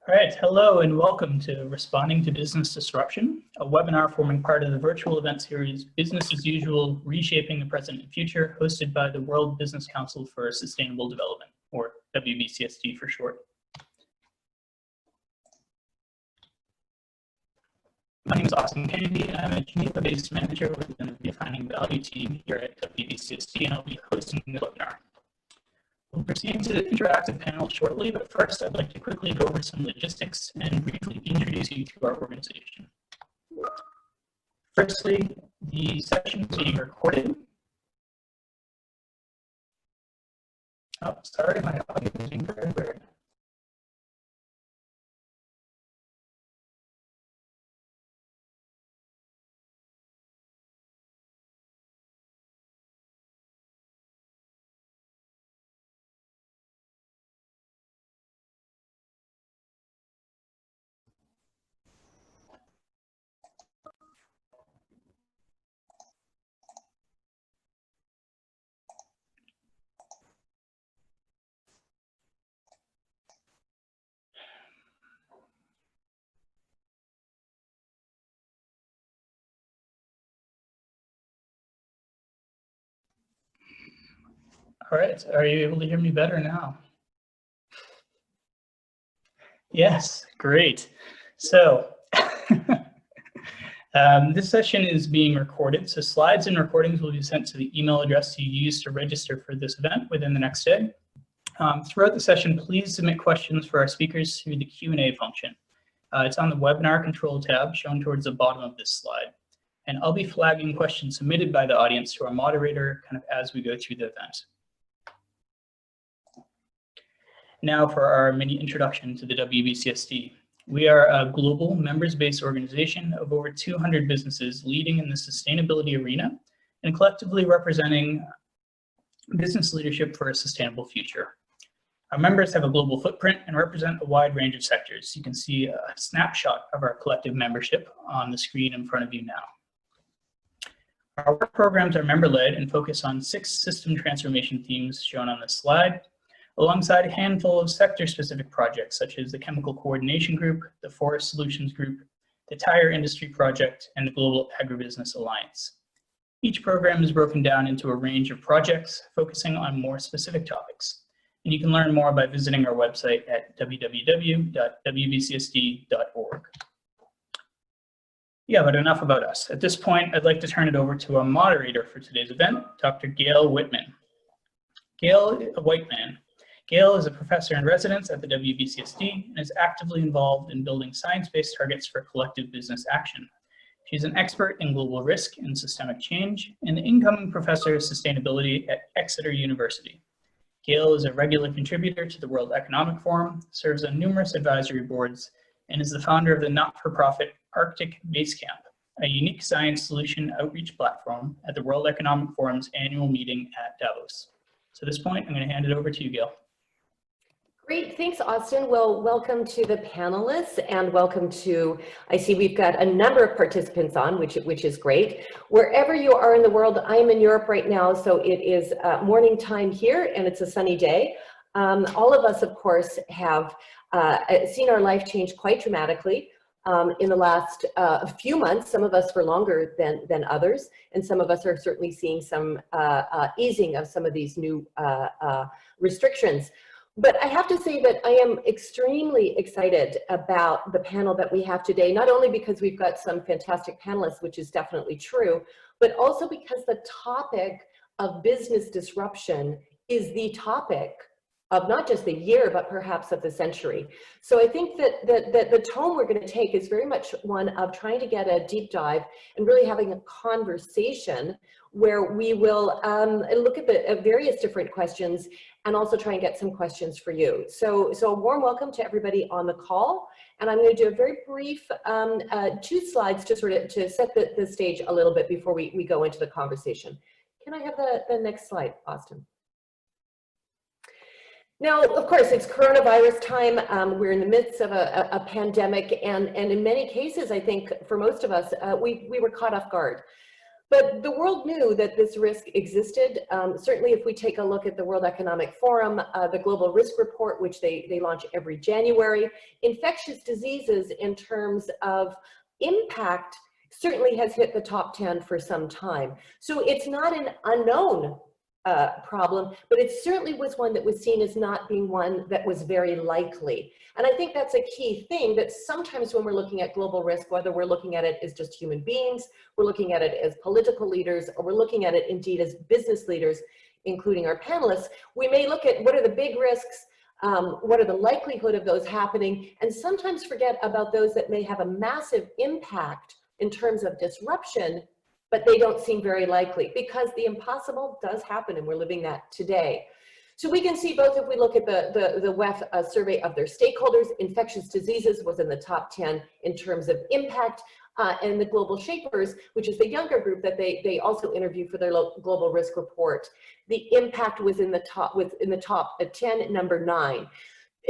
All right, hello and welcome to Responding to Business Disruption, a webinar forming part of the virtual event series Business as Usual, Reshaping the Present and Future, hosted by the World Business Council for Sustainable Development, or WBCSD for short. My name is Austin Kennedy, and I'm a Geneva-based manager within the Defining Value team here at WBCSD, and I'll be hosting the webinar. We'll proceed to the interactive panel shortly, but first I'd like to quickly go over some logistics and briefly introduce you to our organization. Firstly, the session is being recorded. Oh, sorry, my audio is being very weird. All right, are you able to hear me better now? Yes, great. So this session is being recorded, so slides and recordings will be sent to the email address you used to register for this event within the next day. Throughout the session, please submit questions for our speakers through the Q&A function. It's on the webinar control tab shown towards the bottom of this slide. And I'll be flagging questions submitted by the audience to our moderator kind of as we go through the event. Now for our mini introduction to the WBCSD. We are a global members-based organization of over 200 businesses leading in the sustainability arena and collectively representing business leadership for a sustainable future. Our members have a global footprint and represent a wide range of sectors. You can see a snapshot of our collective membership on the screen in front of you now. Our work programs are member-led and focus on 6 system transformation themes shown on this slide, alongside a handful of sector-specific projects such as the Chemical Coordination Group, the Forest Solutions Group, the Tire Industry Project, and the Global Agribusiness Alliance. Each program is broken down into a range of projects focusing on more specific topics, and you can learn more by visiting our website at www.wbcsd.org. Yeah, but enough about us. At this point, I'd like to turn it over to our moderator for today's event, Dr. Gail Whitman. Gail Whiteman. Gail is a professor in residence at the WBCSD and is actively involved in building science-based targets for collective business action. She's an expert in global risk and systemic change and the incoming professor of sustainability at Exeter University. Gail is a regular contributor to the World Economic Forum, serves on numerous advisory boards, and is the founder of the not-for-profit Arctic Base Camp, a unique science solution outreach platform at the World Economic Forum's annual meeting at Davos. So at this point, I'm going to hand it over to you, Gail. Great, thanks, Austin. Well, welcome to the panelists and welcome to, I see we've got a number of participants on, which is great. Wherever you are in the world, I'm in Europe right now, so it is morning time here and it's a sunny day. All of us, of course, have seen our life change quite dramatically in the last few months, some of us for longer than others, and some of us are certainly seeing some easing of some of these new restrictions. But I have to say that I am extremely excited about the panel that we have today, not only because we've got some fantastic panelists, which is definitely true, but also because the topic of business disruption is the topic of not just the year, but perhaps of the century. So I think that the tone we're going to take is very much one of trying to get a deep dive and really having a conversation where we will look at the various different questions and also try and get some questions for you. So a warm welcome to everybody on the call. And I'm going to do a very brief 2 slides to sort of to set the stage a little bit before we go into the conversation. Can I have the next slide, Austin? Now, of course, it's coronavirus time. We're in the midst of a pandemic, and in many cases, I think for most of us, we were caught off guard. But the world knew that this risk existed. Certainly, if we take a look at the World Economic Forum, the Global Risk Report, which they launch every January, infectious diseases in terms of impact certainly has hit the top 10 for some time. So it's not an unknown problem, but it certainly was one that was seen as not being one that was very likely. And I think that's a key thing, that sometimes when we're looking at global risk, whether we're looking at it as just human beings, we're looking at it as political leaders, or we're looking at it indeed as business leaders, including our panelists, we may look at what are the big risks, what are the likelihood of those happening, and sometimes forget about those that may have a massive impact in terms of disruption, but they don't seem very likely, because the impossible does happen, and we're living that today. So we can see both if we look at the WEF survey of their stakeholders, infectious diseases was in the top 10 in terms of impact, and the Global Shapers, which is the younger group that they also interviewed for their global risk report. The impact was in the top 10, number 9.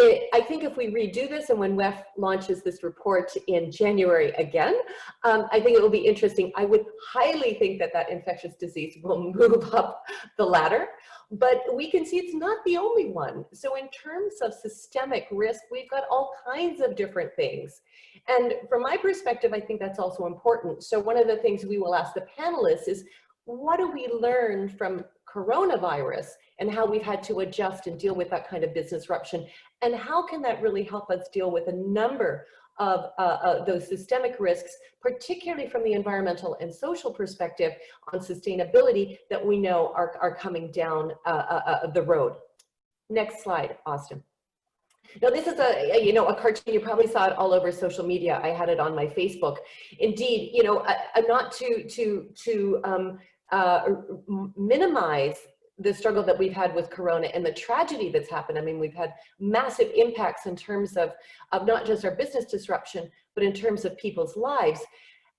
I think if we redo this, and when WEF launches this report in January again, I think it will be interesting. I would highly think that that infectious disease will move up the ladder, but we can see it's not the only one. So in terms of systemic risk, we've got all kinds of different things. And from my perspective, I think that's also important. So one of the things we will ask the panelists is, what do we learn from coronavirus and how we've had to adjust and deal with that kind of business disruption? And how can that really help us deal with a number of those systemic risks, particularly from the environmental and social perspective on sustainability that we know are coming down the road? Next slide, Austin. Now this is a cartoon. You probably saw it all over social media. I had it on my Facebook. Indeed, not to minimize the struggle that we've had with Corona and the tragedy that's happened. I mean, we've had massive impacts in terms of not just our business disruption, but in terms of people's lives.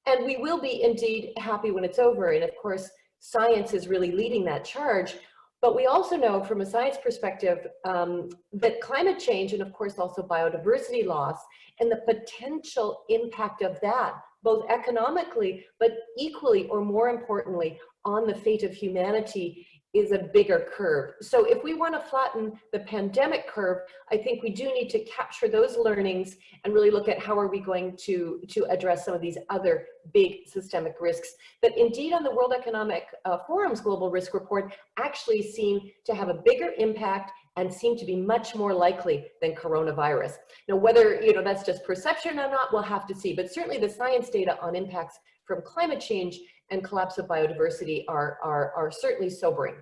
And we will be indeed happy when it's over. And of course, science is really leading that charge. But we also know from a science perspective that climate change, and of course also biodiversity loss, and the potential impact of that, both economically, but equally or more importantly, on the fate of humanity, is a bigger curve. So if we want to flatten the pandemic curve, I think we do need to capture those learnings and really look at how are we going to address some of these other big systemic risks that indeed on the World Economic Forum's Global Risk Report actually seem to have a bigger impact and seem to be much more likely than coronavirus. Now, whether that's just perception or not, we'll have to see, but certainly the science data on impacts from climate change and collapse of biodiversity are certainly sobering.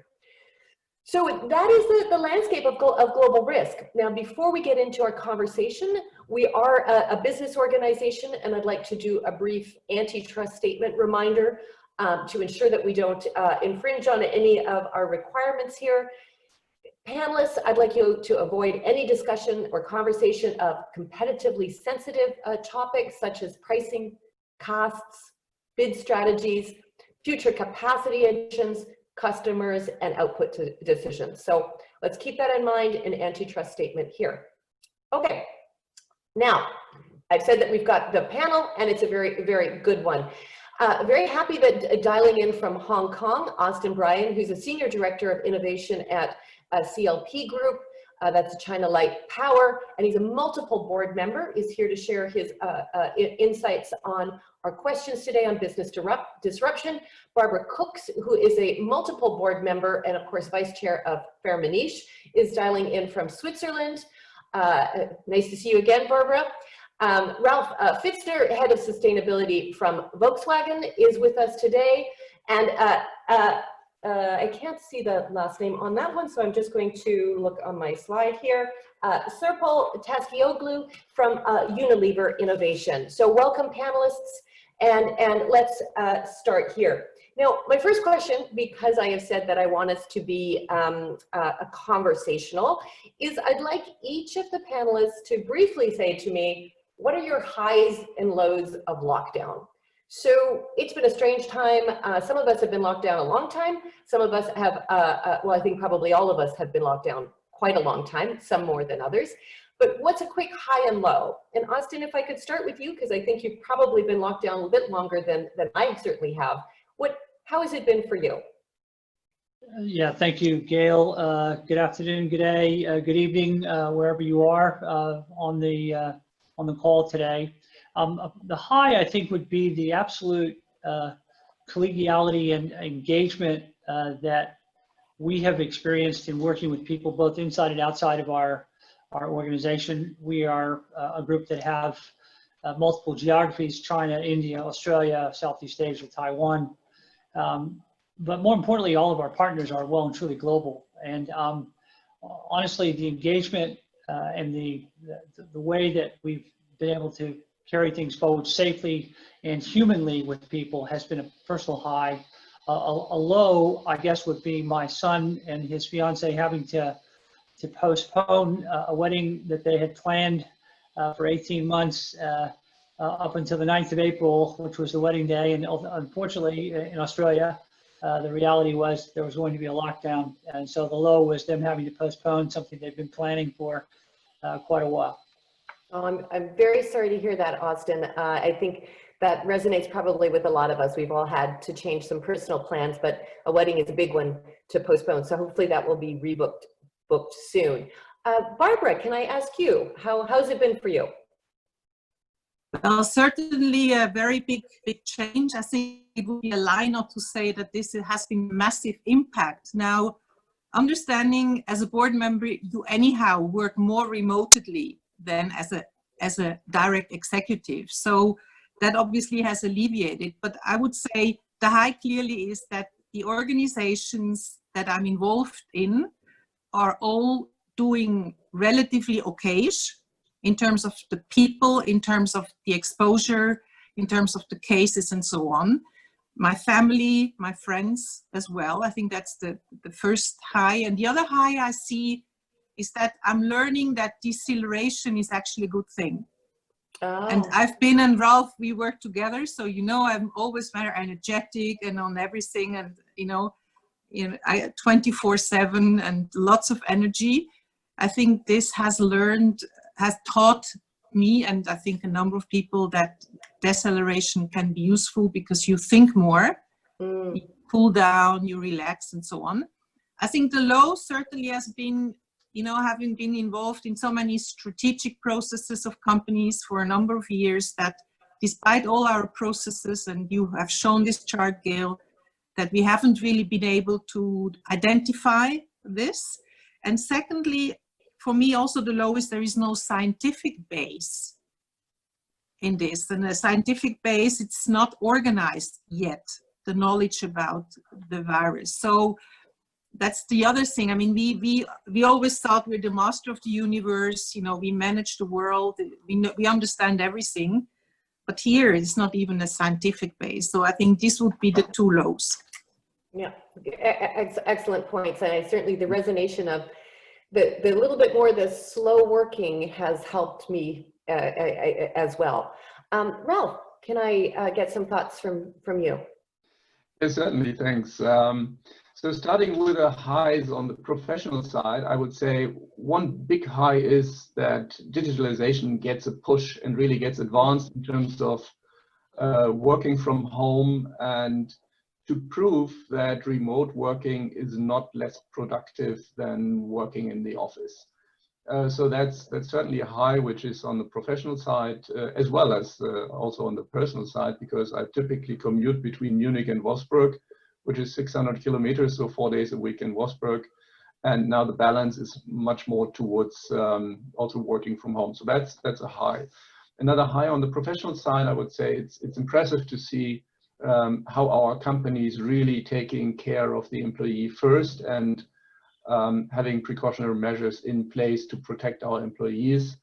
So that is the landscape of global risk. Now, before we get into our conversation, we are a business organization, and I'd like to do a brief antitrust statement reminder to ensure that we don't infringe on any of our requirements here. Panelists, I'd like you to avoid any discussion or conversation of competitively sensitive topics such as pricing, costs, bid strategies, future capacity additions, customers, and output decisions. So let's keep that in mind, an antitrust statement here. Okay, now I've said that we've got the panel, and it's a very, very good one. Very happy that dialing in from Hong Kong, Austin Bryan, who's a Senior Director of Innovation at CLP Group, that's China Light Power, and he's a multiple board member, is here to share his insights on our questions today on business disruption. Barbara Cooks, who is a multiple board member and of course Vice Chair of Fair-Maniche, is dialing in from Switzerland. Nice to see you again, Barbara. Ralph Fitzner, Head of Sustainability from Volkswagen, is with us today. And I can't see the last name on that one, so I'm just going to look on my slide here. Serpil Taskioglu from Unilever Innovation. So welcome, panelists, and let's start here. Now, my first question, because I have said that I want us to be conversational, is I'd like each of the panelists to briefly say to me, what are your highs and lows of lockdown? So it's been a strange time. Some of us have been locked down a long time. Some of us have, well, I think probably all of us have been locked down quite a long time, some more than others. But what's a quick high and low? And Austin, if I could start with you, because I think you've probably been locked down a little bit longer than I certainly have. How has it been for you? Yeah, thank you, Gail. Good afternoon, good day, good evening, wherever you are on the call today. The high, I think, would be the absolute collegiality and engagement that we have experienced in working with people both inside and outside of our organization. We are a group that have multiple geographies: China, India, Australia, Southeast Asia, Taiwan. But more importantly, all of our partners are well and truly global. And honestly, the engagement and the way that we've been able to carry things forward safely and humanly with people has been a personal high. A low, I guess, would be my son and his fiance having to postpone a wedding that they had planned for 18 months up until the 9th of April, which was the wedding day. And unfortunately, in Australia, the reality was there was going to be a lockdown. And so the low was them having to postpone something they've been planning for quite a while. Oh, I'm very sorry to hear that, Austin. I think that resonates probably with a lot of us. We've all had to change some personal plans, but a wedding is a big one to postpone. So hopefully that will be booked soon. Barbara, can I ask you, how's it been for you? Well, certainly a very big change. I think it would be a lie not to say that this has been a massive impact. Now, understanding as a board member, you anyhow work more remotely than as a direct executive. So that obviously has alleviated. But I would say the high clearly is that the organizations that I'm involved in are all doing relatively okay-ish in terms of the people, in terms of the exposure, in terms of the cases and so on. My family, my friends as well. I think that's the first high. And the other high I see is that I'm learning that deceleration is actually a good thing. Oh. And I've been, and Ralph, we work together. So, you know, I'm always very energetic and on everything and, I 24/7 and lots of energy. I think this has taught me, and I think a number of people, that deceleration can be useful because you think more, you cool down, you relax and so on. I think the low certainly has been, having been involved in so many strategic processes of companies for a number of years, that despite all our processes, and you have shown this chart, Gail, that we haven't really been able to identify this. And secondly, for me also the low is there is no scientific base in this. And a scientific base, it's not organized yet, the knowledge about the virus. So that's the other thing. I mean, we always thought we're the master of the universe, we manage the world, we understand everything. But here it's not even a scientific base. So I think this would be the two lows. Yeah, excellent points. And certainly the resonation of the little bit more, the slow working has helped me as well. Ralph, can I get some thoughts from you? Yes, certainly, thanks. So starting with the highs on the professional side, I would say one big high is that digitalization gets a push and really gets advanced in terms of working from home, and to prove that remote working is not less productive than working in the office. So that's certainly a high, which is on the professional side, as well as also on the personal side, because I typically commute between Munich and Wolfsburg, which is 600 kilometers, so 4 days a week in Wolfsburg. And now the balance is much more towards also working from home. So that's a high. Another high on the professional side, I would say it's impressive to see how our company is really taking care of the employee first and having precautionary measures in place to protect our employees.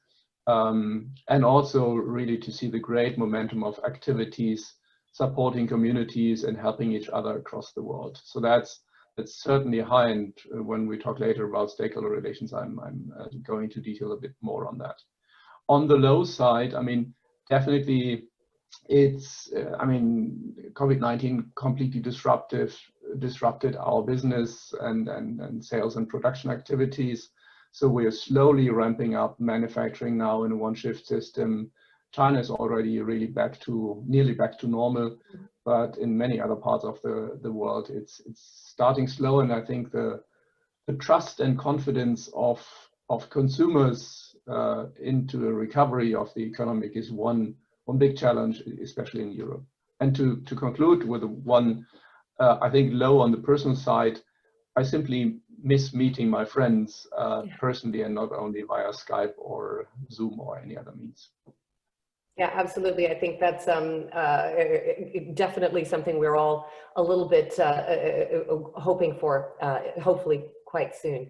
And also really to see the great momentum of activities supporting communities and helping each other across the world. So that's certainly high. And when we talk later about stakeholder relations, I'm going to detail a bit more on that. On the low side, I mean, definitely it's, COVID-19 completely disrupted our business and sales and production activities. So we are slowly ramping up manufacturing now in a one-shift system. China is already really nearly back to normal, but in many other parts of the world, it's starting slow. And I think the trust and confidence of consumers into a recovery of the economic is one big challenge, especially in Europe. And to conclude with one, I think low on the personal side, I simply miss meeting my friends personally and not only via Skype or Zoom or any other means. Yeah, absolutely. I think that's definitely something we're all a little bit hoping for, hopefully quite soon.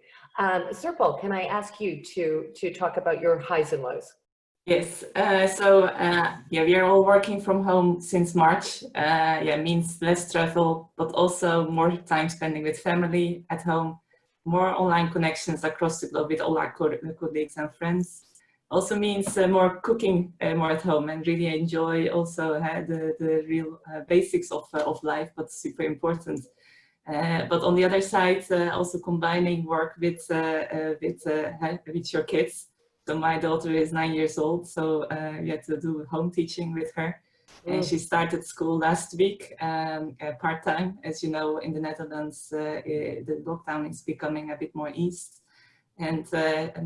Serpil, can I ask you to talk about your highs and lows? Yes, yeah, we are all working from home since March. Yeah, means less travel, but also more time spending with family at home, more online connections across the globe with all our colleagues and friends. Also means more cooking more at home, and really enjoy also the real basics of life, but super important. But on the other side, also combining work with your kids. So my daughter is 9 years old, so we had to do home teaching with her. And she started school last week, part-time. As you know, in the Netherlands, the lockdown is becoming a bit more eased. And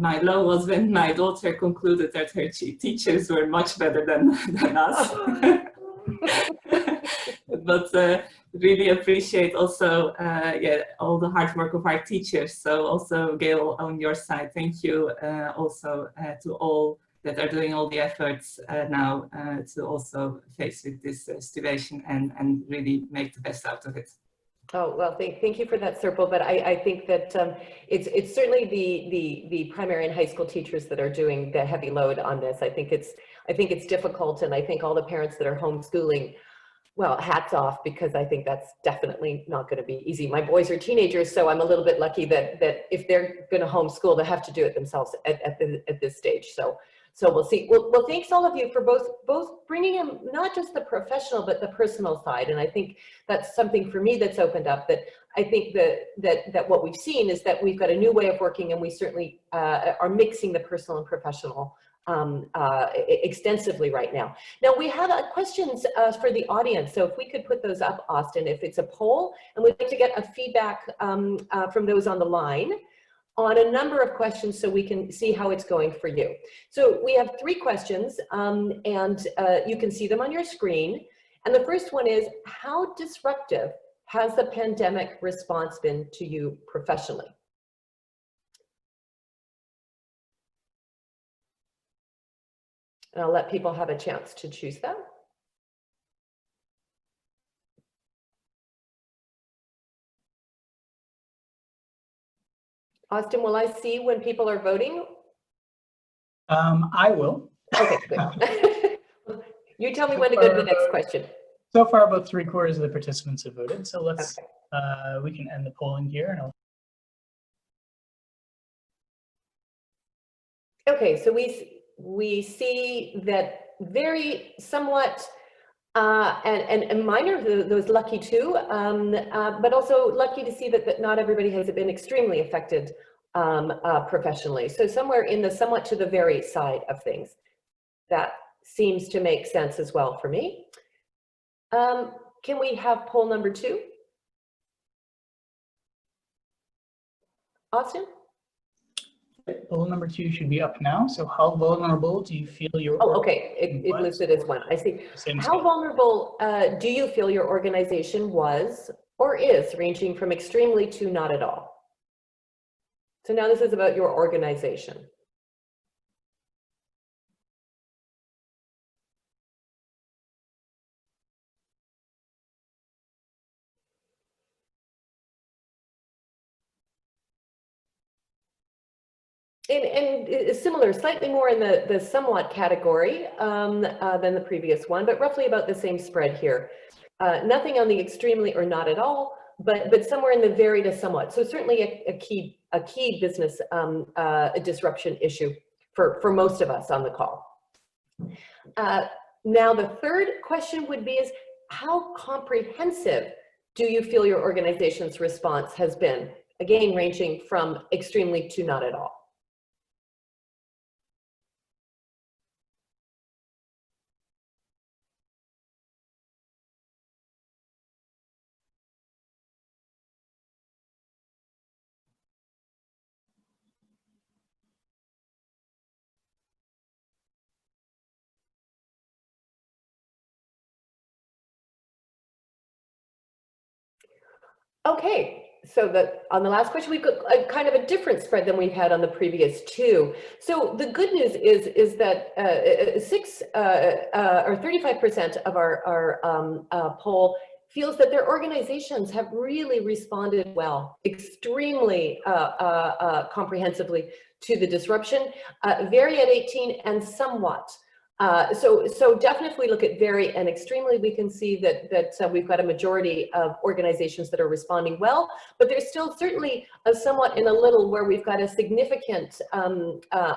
my low was when my daughter concluded that her teachers were much better than us. But really appreciate also yeah, all the hard work of our teachers. So also Gail, on your side, thank you also to all that are doing all the efforts now to also face with this situation and really make the best out of it. Oh, well, thank you for that, Serpil. But I think that it's certainly the primary and high school teachers that are doing the heavy load on this. I think it's difficult, and I think all the parents that are homeschooling, well, hats off, because I think that's definitely not going to be easy. My boys are teenagers, so I'm a little bit lucky that if they're going to homeschool, they have to do it themselves at this stage. So we'll see. Well, thanks all of you for both bringing in not just the professional but the personal side, and I think that's something for me that's opened up. That I think that what we've seen is that we've got a new way of working, and we certainly are mixing the personal and professional extensively right now. Now we have questions for the audience, so if we could put those up, Austin, if it's a poll, and we'd like to get a feedback from those on the line on a number of questions so we can see how it's going for you. So we have 3 questions, and you can see them on your screen. And the first one is, how disruptive has the pandemic response been to you professionally? And I'll let people have a chance to choose that. Austin, will I see when people are voting? I will. Okay, good. You tell me when to go to the next question. So far, about 3/4 of the participants have voted. So let's, we can end the polling here. And Okay, so we see that very somewhat and minor, those lucky too, but also lucky to see that not everybody has been extremely affected professionally. So somewhere in the somewhat to the very side of things. That seems to make sense as well for me. Can we have poll number 2? Austin? poll number 2 should be up now. So how vulnerable do you feel your Oh, okay, it listed as 1. I see. How vulnerable do you feel your organization was or is, ranging from extremely to not at all? So now this is about your organization. And similar, slightly more in the somewhat category than the previous one, but roughly about the same spread here. Nothing on the extremely or not at all, but somewhere in the very to somewhat. So certainly a key business disruption issue for most of us on the call. Now the third question would be is, how comprehensive do you feel your organization's response has been? Again, ranging from extremely to not at all. Okay, so on the last question, we've got a kind of a different spread than we've had on the previous two. So the good news is that 35% of our poll feels that their organizations have really responded well, extremely comprehensively to the disruption. Very at 18 and somewhat. So definitely if we look at very and extremely, we can see that we've got a majority of organizations that are responding well, but there's still certainly a somewhat in a little where we've got a significant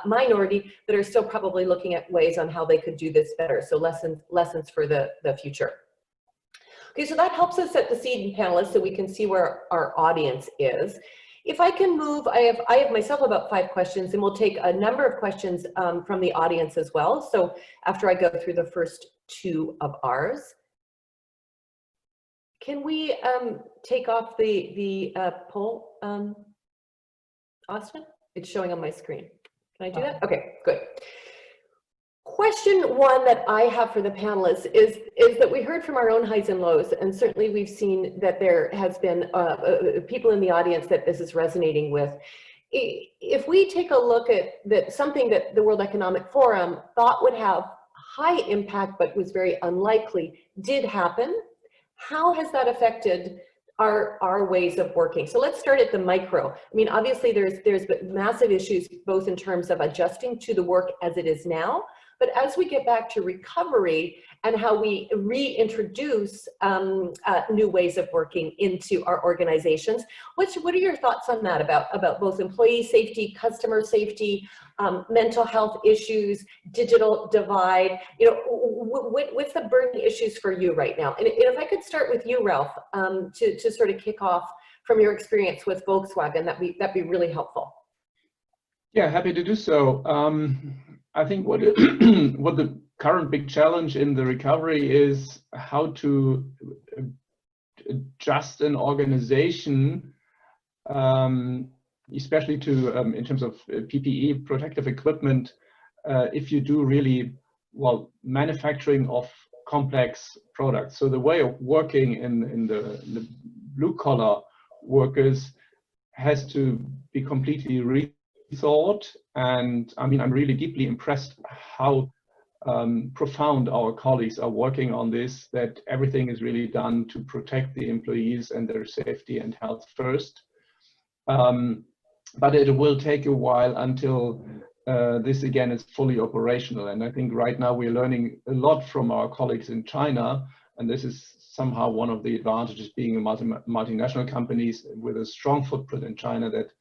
minority that are still probably looking at ways on how they could do this better. So lessons for the future. Okay, so that helps us set the seed, panelists, so we can see where our audience is. If I can move, I have myself about 5 questions, and we'll take a number of questions from the audience as well. So after I go through the first 2 of ours, can we take off the poll, Austin? It's showing on my screen. Can I do that? Okay, good. Question 1 that I have for the panelists is that we heard from our own highs and lows, and certainly we've seen that there has been people in the audience that this is resonating with. If we take a look at something that the World Economic Forum thought would have high impact but was very unlikely did happen, how has that affected our ways of working? So let's start at the micro. I mean, obviously there's massive issues both in terms of adjusting to the work as it is now, but as we get back to recovery and how we reintroduce new ways of working into our organizations, what are your thoughts on that about both employee safety, customer safety, mental health issues, digital divide? You know, what's the burning issues for you right now? And if I could start with you, Ralph, to sort of kick off from your experience with Volkswagen, that'd be really helpful. Yeah, happy to do so. I think what the current big challenge in the recovery is how to adjust an organization, especially to in terms of PPE, protective equipment, if you do really well manufacturing of complex products. So the way of working in the blue collar workers has to be completely rethought. And I mean, I'm really deeply impressed how profound our colleagues are working on this, that everything is really done to protect the employees and their safety and health first. But it will take a while until this again is fully operational. And I think right now we're learning a lot from our colleagues in China, and this is somehow one of the advantages being a multinational companies with a strong footprint in China, that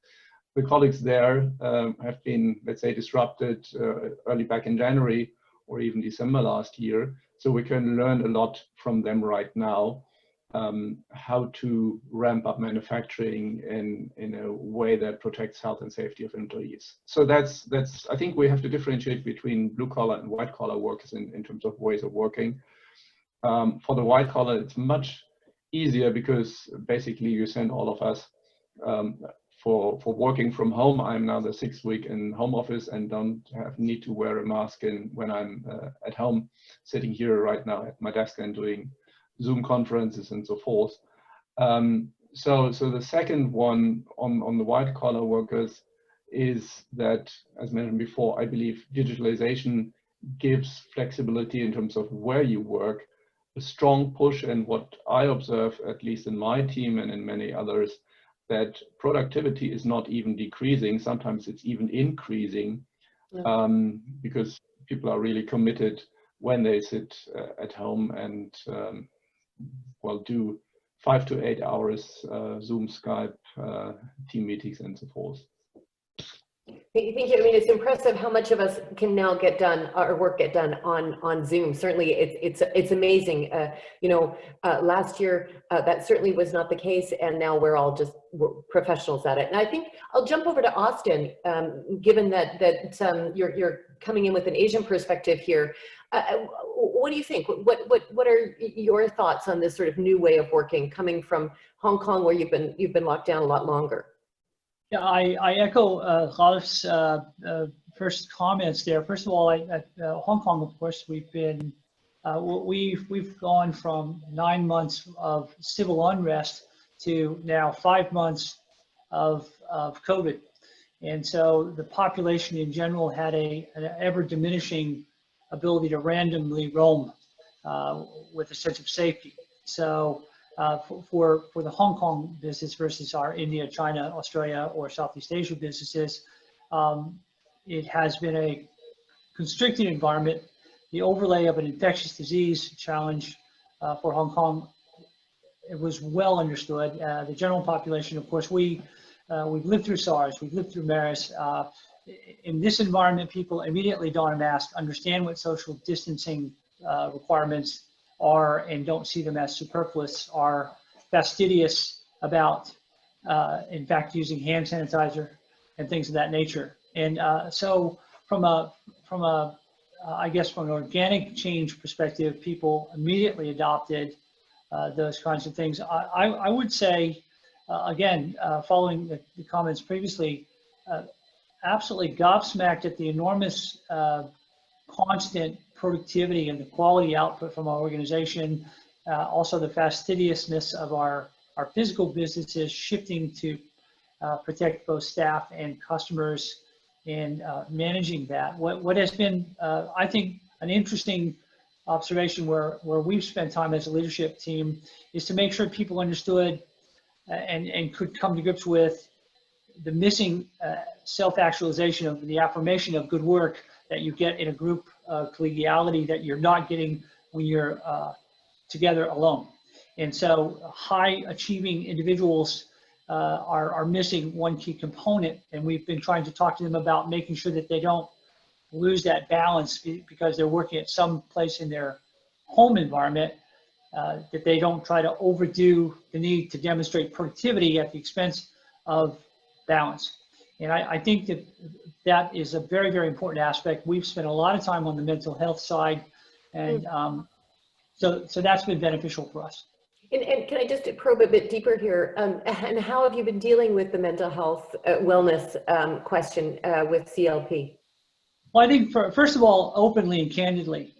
the colleagues there have been, let's say, disrupted early back in January or even December last year. So we can learn a lot from them right now, how to ramp up manufacturing in a way that protects health and safety of employees. So that's I think we have to differentiate between blue collar and white collar workers in terms of ways of working. For the white collar, it's much easier because basically you send all of us for working from home. I'm now the 6th week in home office and don't need to wear a mask when I'm at home, sitting here right now at my desk and doing Zoom conferences and so forth. So the second one on the white collar workers is that, as mentioned before, I believe digitalization gives flexibility in terms of where you work, a strong push, and what I observe, at least in my team and in many others, that productivity is not even decreasing. Sometimes it's even increasing, because people are really committed when they sit at home and well, do 5 to 8 hours Zoom, Skype, team meetings, and so forth. Thank you. I mean, it's impressive how much of us can now get done, our work get done on Zoom. Certainly, it's amazing. You know, last year that certainly was not the case, and now we're professionals at it. And I think I'll jump over to Austin, given that you're coming in with an Asian perspective here. What do you think? What are your thoughts on this sort of new way of working, coming from Hong Kong, where you've been locked down a lot longer? Yeah, I echo Ralph's first comments there. First of all, at Hong Kong, of course, we've gone from 9 months of civil unrest to now 5 months of COVID. And so the population in general had an ever diminishing ability to randomly roam with a sense of safety. So for the Hong Kong business versus our India, China, Australia, or Southeast Asia businesses, it has been a constricted environment. The overlay of an infectious disease challenge for Hong Kong, it was well understood. The general population, of course, we've lived through SARS, we've lived through MERS. In this environment, people immediately don a mask, understand what social distancing requirements are, and don't see them as superfluous, are fastidious about, in fact, using hand sanitizer and things of that nature. And so from I guess from an organic change perspective, people immediately adopted those kinds of things. I would say, again, following the comments previously, absolutely gobsmacked at the enormous constant productivity and the quality output from our organization, also the fastidiousness of our physical businesses shifting to protect both staff and customers and managing that. What has been, I think, an interesting observation where we've spent time as a leadership team is to make sure people understood and could come to grips with the missing self-actualization of the affirmation of good work that you get in a group collegiality that you're not getting when you're together alone. And so high achieving individuals are missing one key component, and we've been trying to talk to them about making sure that they don't lose that balance because they're working at some place in their home environment, that they don't try to overdo the need to demonstrate productivity at the expense of balance. And I think that is a very, very important aspect. We've spent a lot of time on the mental health side, and so that's been beneficial for us. And can I just probe a bit deeper here? And how have you been dealing with the mental health wellness question with CLP? Well, I think first of all, openly and candidly,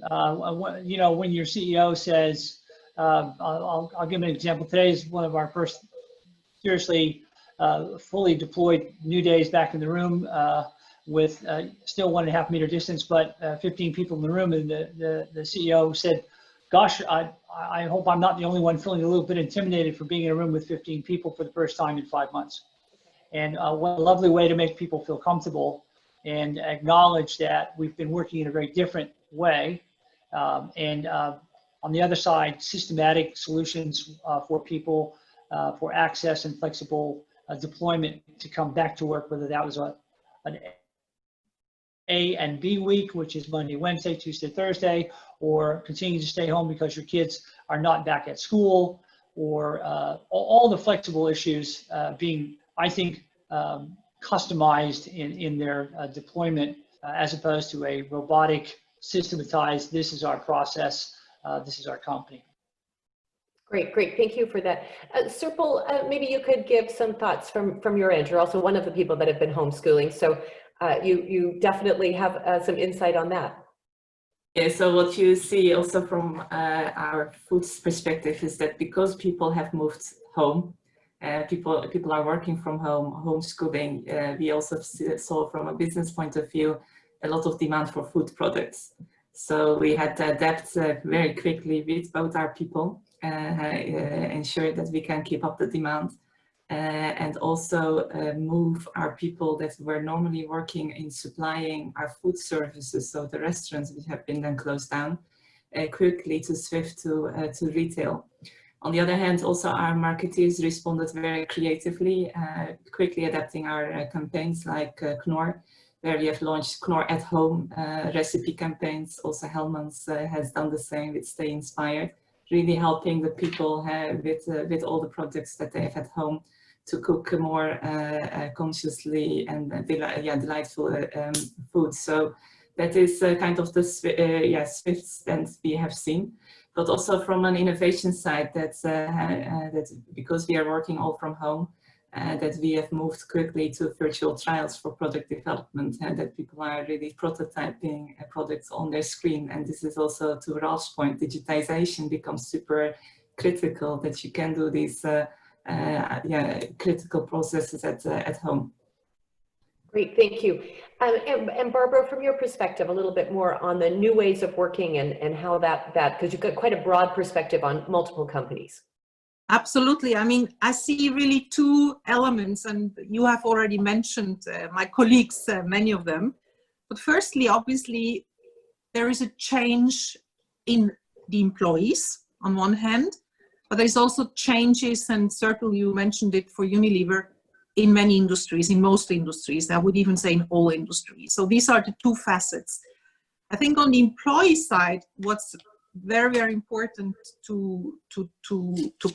you know, when your CEO says, I'll give an example. Today is one of our first seriously fully deployed new days back in the room with still 1.5 meter distance, but 15 people in the room. And the CEO said, gosh, I hope I'm not the only one feeling a little bit intimidated for being in a room with 15 people for the first time in 5 months. And what a lovely way to make people feel comfortable and acknowledge that we've been working in a very different way. And on the other side, systematic solutions for people for access and flexible deployment to come back to work, whether that was an A and B week, which is Monday, Wednesday, Tuesday, Thursday, or continue to stay home because your kids are not back at school, or all the flexible issues being, I think, customized in their deployment as opposed to a robotic, systematized, this is our process, this is our company. Great. Thank you for that. Sirpal, maybe you could give some thoughts from your end. You're also one of the people that have been homeschooling, so you definitely have some insight on that. Yeah, so what you see also from our food perspective is that because people have moved home, people are working from home, homeschooling, we also saw from a business point of view a lot of demand for food products. So we had to adapt very quickly with both our people, ensure that we can keep up the demand, and also move our people that were normally working in supplying our food services, so the restaurants which have been then closed down, quickly to shift to retail. On the other hand, also our marketeers responded very creatively, quickly adapting our campaigns like Knorr, where we have launched Knorr at home recipe campaigns. Also Hellmann's has done the same with Stay Inspired, really helping the people with all the products that they have at home to cook more consciously and delightful food. So that is kind of the swift that we have seen. But also from an innovation side, that's because we are working all from home, that we have moved quickly to virtual trials for product development, and that people are really prototyping products on their screen. And this is also, to Ralph's point, digitization becomes super critical, that you can do these critical processes at home. Great, thank you. And Barbara, from your perspective, a little bit more on the new ways of working and how that because you've got quite a broad perspective on multiple companies. Absolutely. I mean, I see really two elements, and you have already mentioned my colleagues, many of them. But firstly, obviously, there is a change in the employees on one hand, but there's also changes, and certainly you mentioned it for Unilever, in many industries, in most industries, I would even say in all industries. So these are the two facets. I think on the employee side, what's very, very important to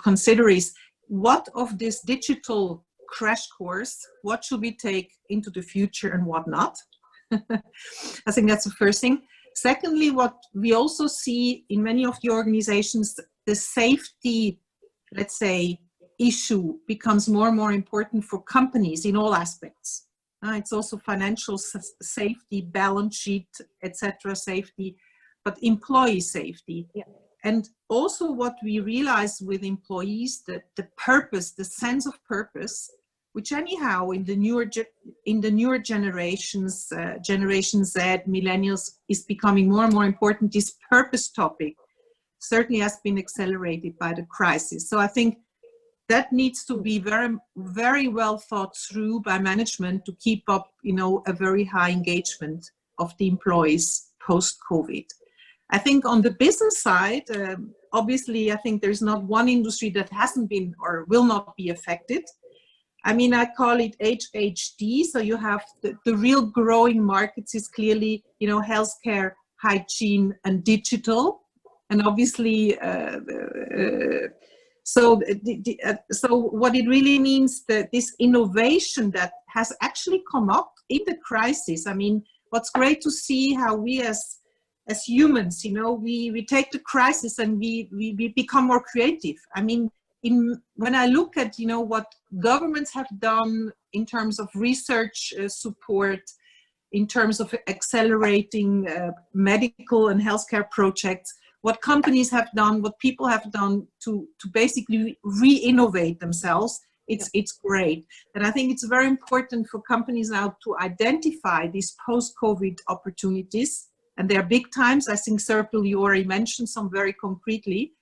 consider is what of this digital crash course, what should we take into the future and what not? I think that's the first thing. Secondly, what we also see in many of the organizations, the safety, let's say, issue becomes more and more important for companies in all aspects. It's also financial safety, balance sheet, etc. safety, but employee safety. Yeah. And also what we realize with employees, that the purpose, the sense of purpose, which anyhow in the newer generations, Generation Z, millennials, is becoming more and more important. This purpose topic certainly has been accelerated by the crisis. So I think that needs to be very, very well thought through by management to keep up, a very high engagement of the employees post-COVID. I think on the business side, obviously, I think there's not one industry that hasn't been or will not be affected. I mean, I call it HHD. So you have the real growing markets is clearly, healthcare, hygiene, and digital. And obviously, so what it really means that this innovation that has actually come up in the crisis. I mean, what's great to see how we as humans, we take the crisis and we become more creative. I mean, when I look at, what governments have done in terms of research support, in terms of accelerating medical and healthcare projects, what companies have done, what people have done to basically re-innovate themselves, it's great. And I think it's very important for companies now to identify these post-COVID opportunities, and they're big times. I think, Serpil, you already mentioned some very concretely,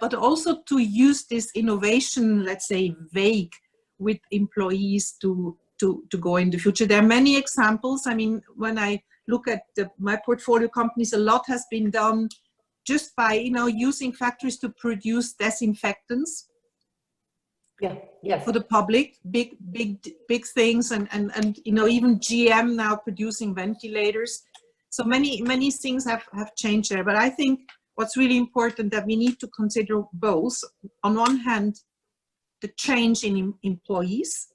but also to use this innovation, let's say, vague with employees to go in the future. There are many examples. I mean, when I look at my portfolio companies, a lot has been done just by, using factories to produce disinfectants. Yeah, yes. For the public, big things, and even GM now producing ventilators. So many things have changed there. But I think what's really important that we need to consider both. On one hand, the change in employees,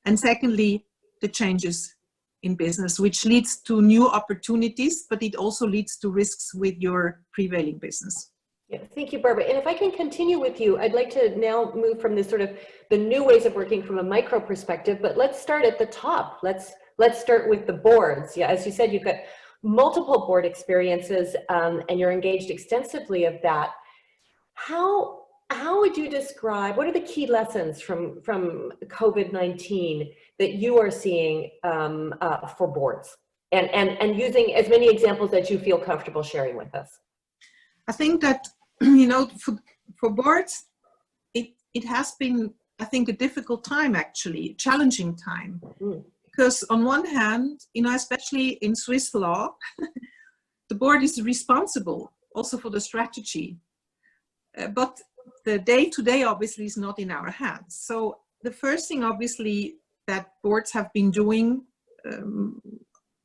and secondly, the changes in business, which leads to new opportunities, but it also leads to risks with your prevailing business. Yeah, thank you, Barbara. And if I can continue with you, I'd like to now move from this sort of the new ways of working from a micro perspective, but let's start at the top. Let's start with the boards. Yeah, as you said, you've got multiple board experiences and you're engaged extensively of that. How would you describe, what are the key lessons from COVID-19 that you are seeing for boards? And using as many examples that you feel comfortable sharing with us. I think that, for boards, it has been, I think, a difficult time, actually, challenging time. Because on one hand, especially in Swiss law, the board is responsible also for the strategy. But the day-to-day obviously is not in our hands. So the first thing obviously that boards have been doing,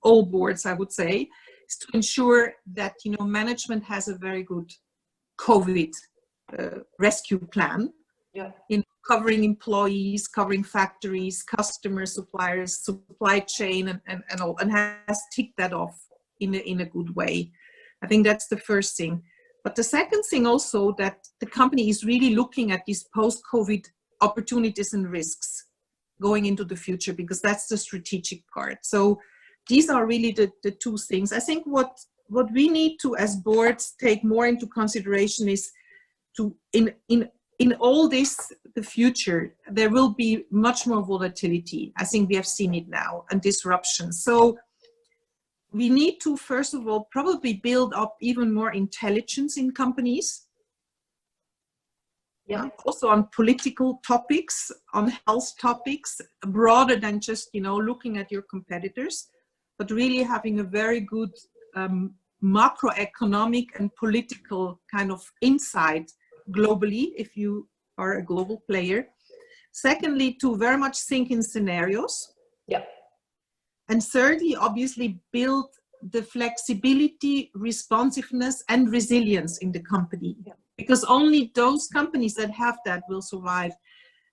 all boards I would say, is to ensure that management has a very good COVID rescue plan. Yeah. Covering employees, covering factories, customers, suppliers, supply chain, and all, and has ticked that off in a good way. I think that's the first thing. But the second thing also, that the company is really looking at these post-COVID opportunities and risks going into the future, because that's the strategic part. So these are really the two things. I think what we need to, as boards, take more into consideration is to, in in all this, the future, there will be much more volatility. I think we have seen it now, and disruption. So we need to, first of all, probably build up even more intelligence in companies. Yeah. Also on political topics, on health topics, broader than just, you know, looking at your competitors, but really having a very good macroeconomic and political kind of insight globally, if you are a global player. Secondly, to very much think in scenarios. Yeah. And thirdly, obviously build the flexibility, responsiveness, and resilience in the company. Yeah. Because only those companies that have that will survive.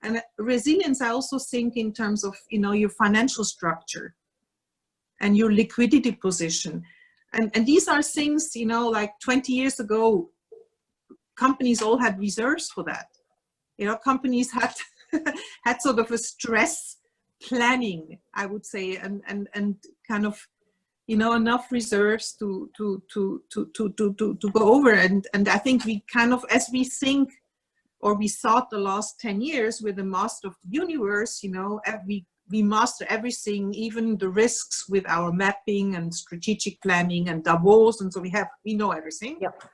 And resilience, I also think in terms of, you know, your financial structure and your liquidity position. And these are things, you know, like 20 years ago, companies all had reserves for that. You know, companies had had sort of a stress planning, I would say, and kind of, you know, enough reserves to go over. And I think we kind of, as we think, or we thought the last 10 years with the master of the universe, you know, we master everything, even the risks with our mapping and strategic planning and Davos, and so we know everything. Yep.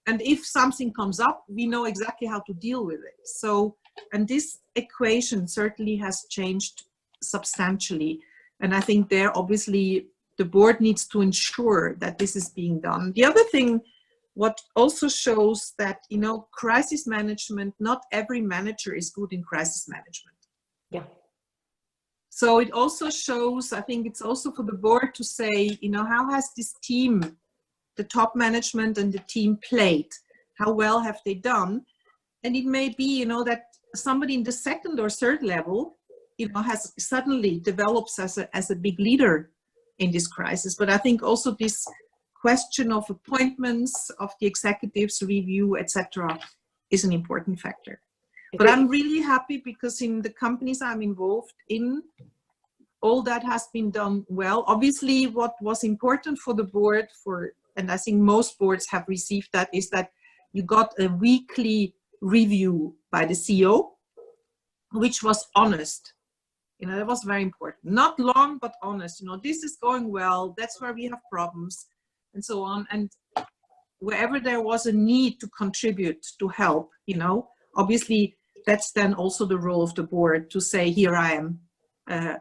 And if something comes up, we know exactly how to deal with it. So, and this equation certainly has changed substantially. And I think there, obviously, the board needs to ensure that this is being done. The other thing, what also shows that, you know, crisis management, not every manager is good in crisis management. Yeah. So it also shows, I think it's also for the board to say, you know, how has this team, the top management and the team played? How well have they done? And it may be, you know, that somebody in the second or third level, you know, has suddenly develops as a big leader in this crisis. But I think also this question of appointments, of the executives review, etc., is an important factor. But I'm really happy because in the companies I'm involved in, all that has been done well. Obviously, what was important for the board, and I think most boards have received that, is that you got a weekly review by the CEO, which was honest. You know, that was very important. Not long, but honest. You know, this is going well. That's where we have problems, and so on. And wherever there was a need to contribute, to help, you know, obviously that's then also the role of the board to say, here I am,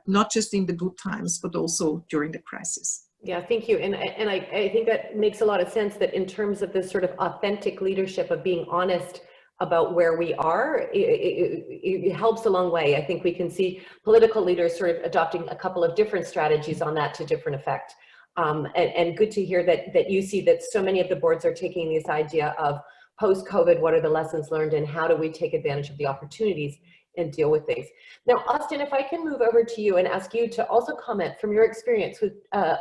not just in the good times, but also during the crisis. Yeah, thank you. And I think that makes a lot of sense, that in terms of this sort of authentic leadership of being honest about where we are, it helps a long way. I think we can see political leaders sort of adopting a couple of different strategies on that to different effect. And good to hear that you see that so many of the boards are taking this idea of post-COVID, what are the lessons learned and how do we take advantage of the opportunities and deal with things. Now, Austin, if I can move over to you and ask you to also comment from your experience with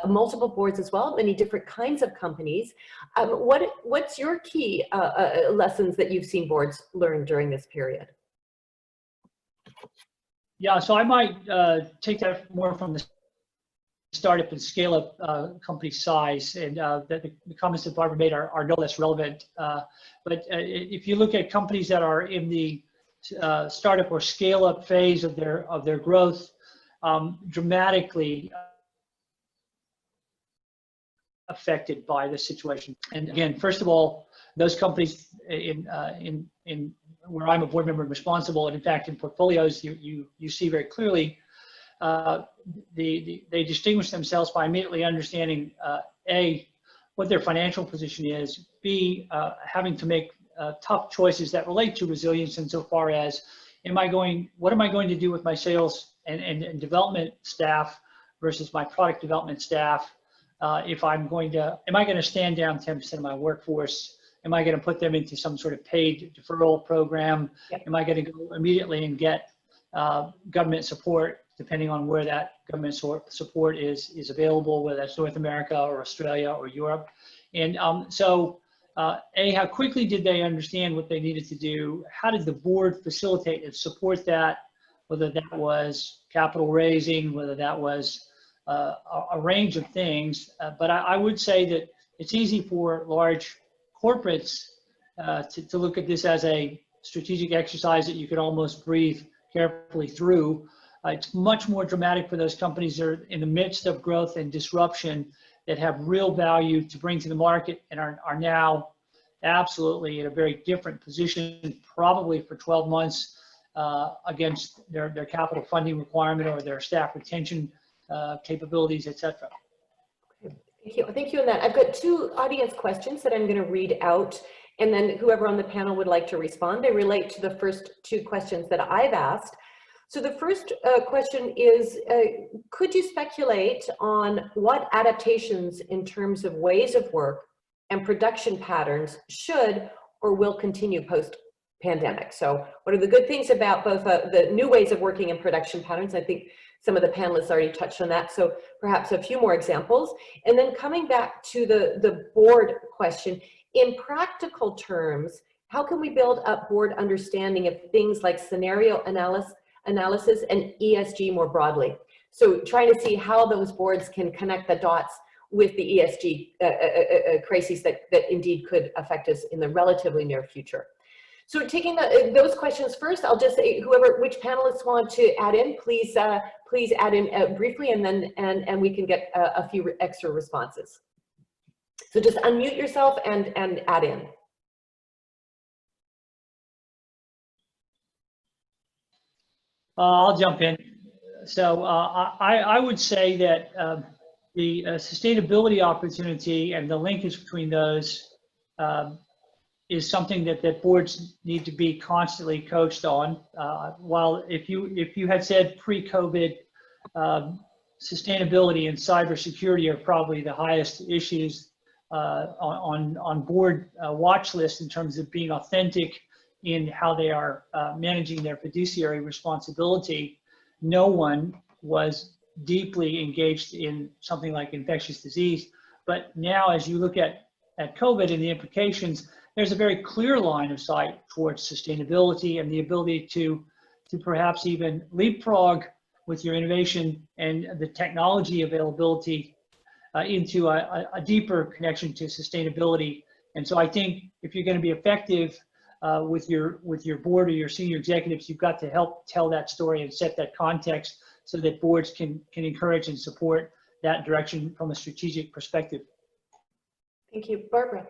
multiple boards as well, many different kinds of companies. What's your key lessons that you've seen boards learn during this period? Yeah, so I might take that more from the startup and scale up company size, and the comments that Barbara made are no less relevant. But if you look at companies that are in the startup or scale up phase of their growth, dramatically affected by this situation. And again, first of all, those companies in where I'm a board member and responsible, and in fact in portfolios, you see very clearly, they distinguish themselves by immediately understanding A, what their financial position is, B, having to make tough choices that relate to resilience insofar as, what am I going to do with my sales and development staff versus my product development staff? Am I going to stand down 10% of my workforce? Am I going to put them into some sort of paid deferral program? Yep. Am I going to go immediately and get government support, depending on where that government support is available, whether that's North America or Australia or Europe? And so, A, how quickly did they understand what they needed to do? How did the board facilitate and support that? Whether that was capital raising, whether that was a range of things. But I would say that it's easy for large corporates to look at this as a strategic exercise that you could almost breathe carefully through. It's much more dramatic for those companies that are in the midst of growth and disruption, that have real value to bring to the market and are now absolutely in a very different position, probably for 12 months against their capital funding requirement or their staff retention capabilities, etc. Thank you on that. I've got two audience questions that I'm going to read out, and then whoever on the panel would like to respond. They relate to the first two questions that I've asked. So the first question is, could you speculate on what adaptations in terms of ways of work and production patterns should or will continue post-pandemic? So what are the good things about both the new ways of working and production patterns? I think some of the panelists already touched on that, so perhaps a few more examples. And then coming back to the board question, in practical terms, how can we build up board understanding of things like scenario analysis and ESG more broadly? So trying to see how those boards can connect the dots with the ESG crises that indeed could affect us in the relatively near future. So taking those questions first, I'll just say which panelists want to add in, please add in briefly, and then and we can get a few extra responses. So just unmute yourself and add in. I'll jump in. So I would say that the sustainability opportunity and the linkage between those is something that boards need to be constantly coached on. While if you had said pre-COVID, sustainability and cybersecurity are probably the highest issues on board watch list in terms of being authentic in how they are managing their fiduciary responsibility, no one was deeply engaged in something like infectious disease. But now, as you look at COVID and the implications, there's a very clear line of sight towards sustainability and the ability to perhaps even leapfrog with your innovation and the technology availability into a deeper connection to sustainability. And so I think if you're going to be effective with your board or your senior executives, you've got to help tell that story and set that context so that boards can encourage and support that direction from a strategic perspective. Thank you. Barbara.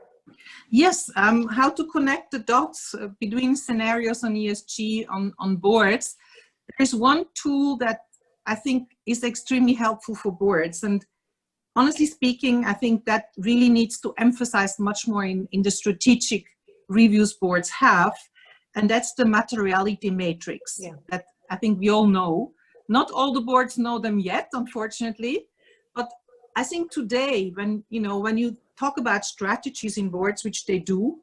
Yes, how to connect the dots between scenarios on ESG on boards. There's one tool that I think is extremely helpful for boards, and honestly speaking, I think that really needs to emphasize much more in the strategic reviews boards have, and that's the materiality matrix that I think we all know. Not all the boards know them yet, unfortunately, but I think today, when you talk about strategies in boards, which they do,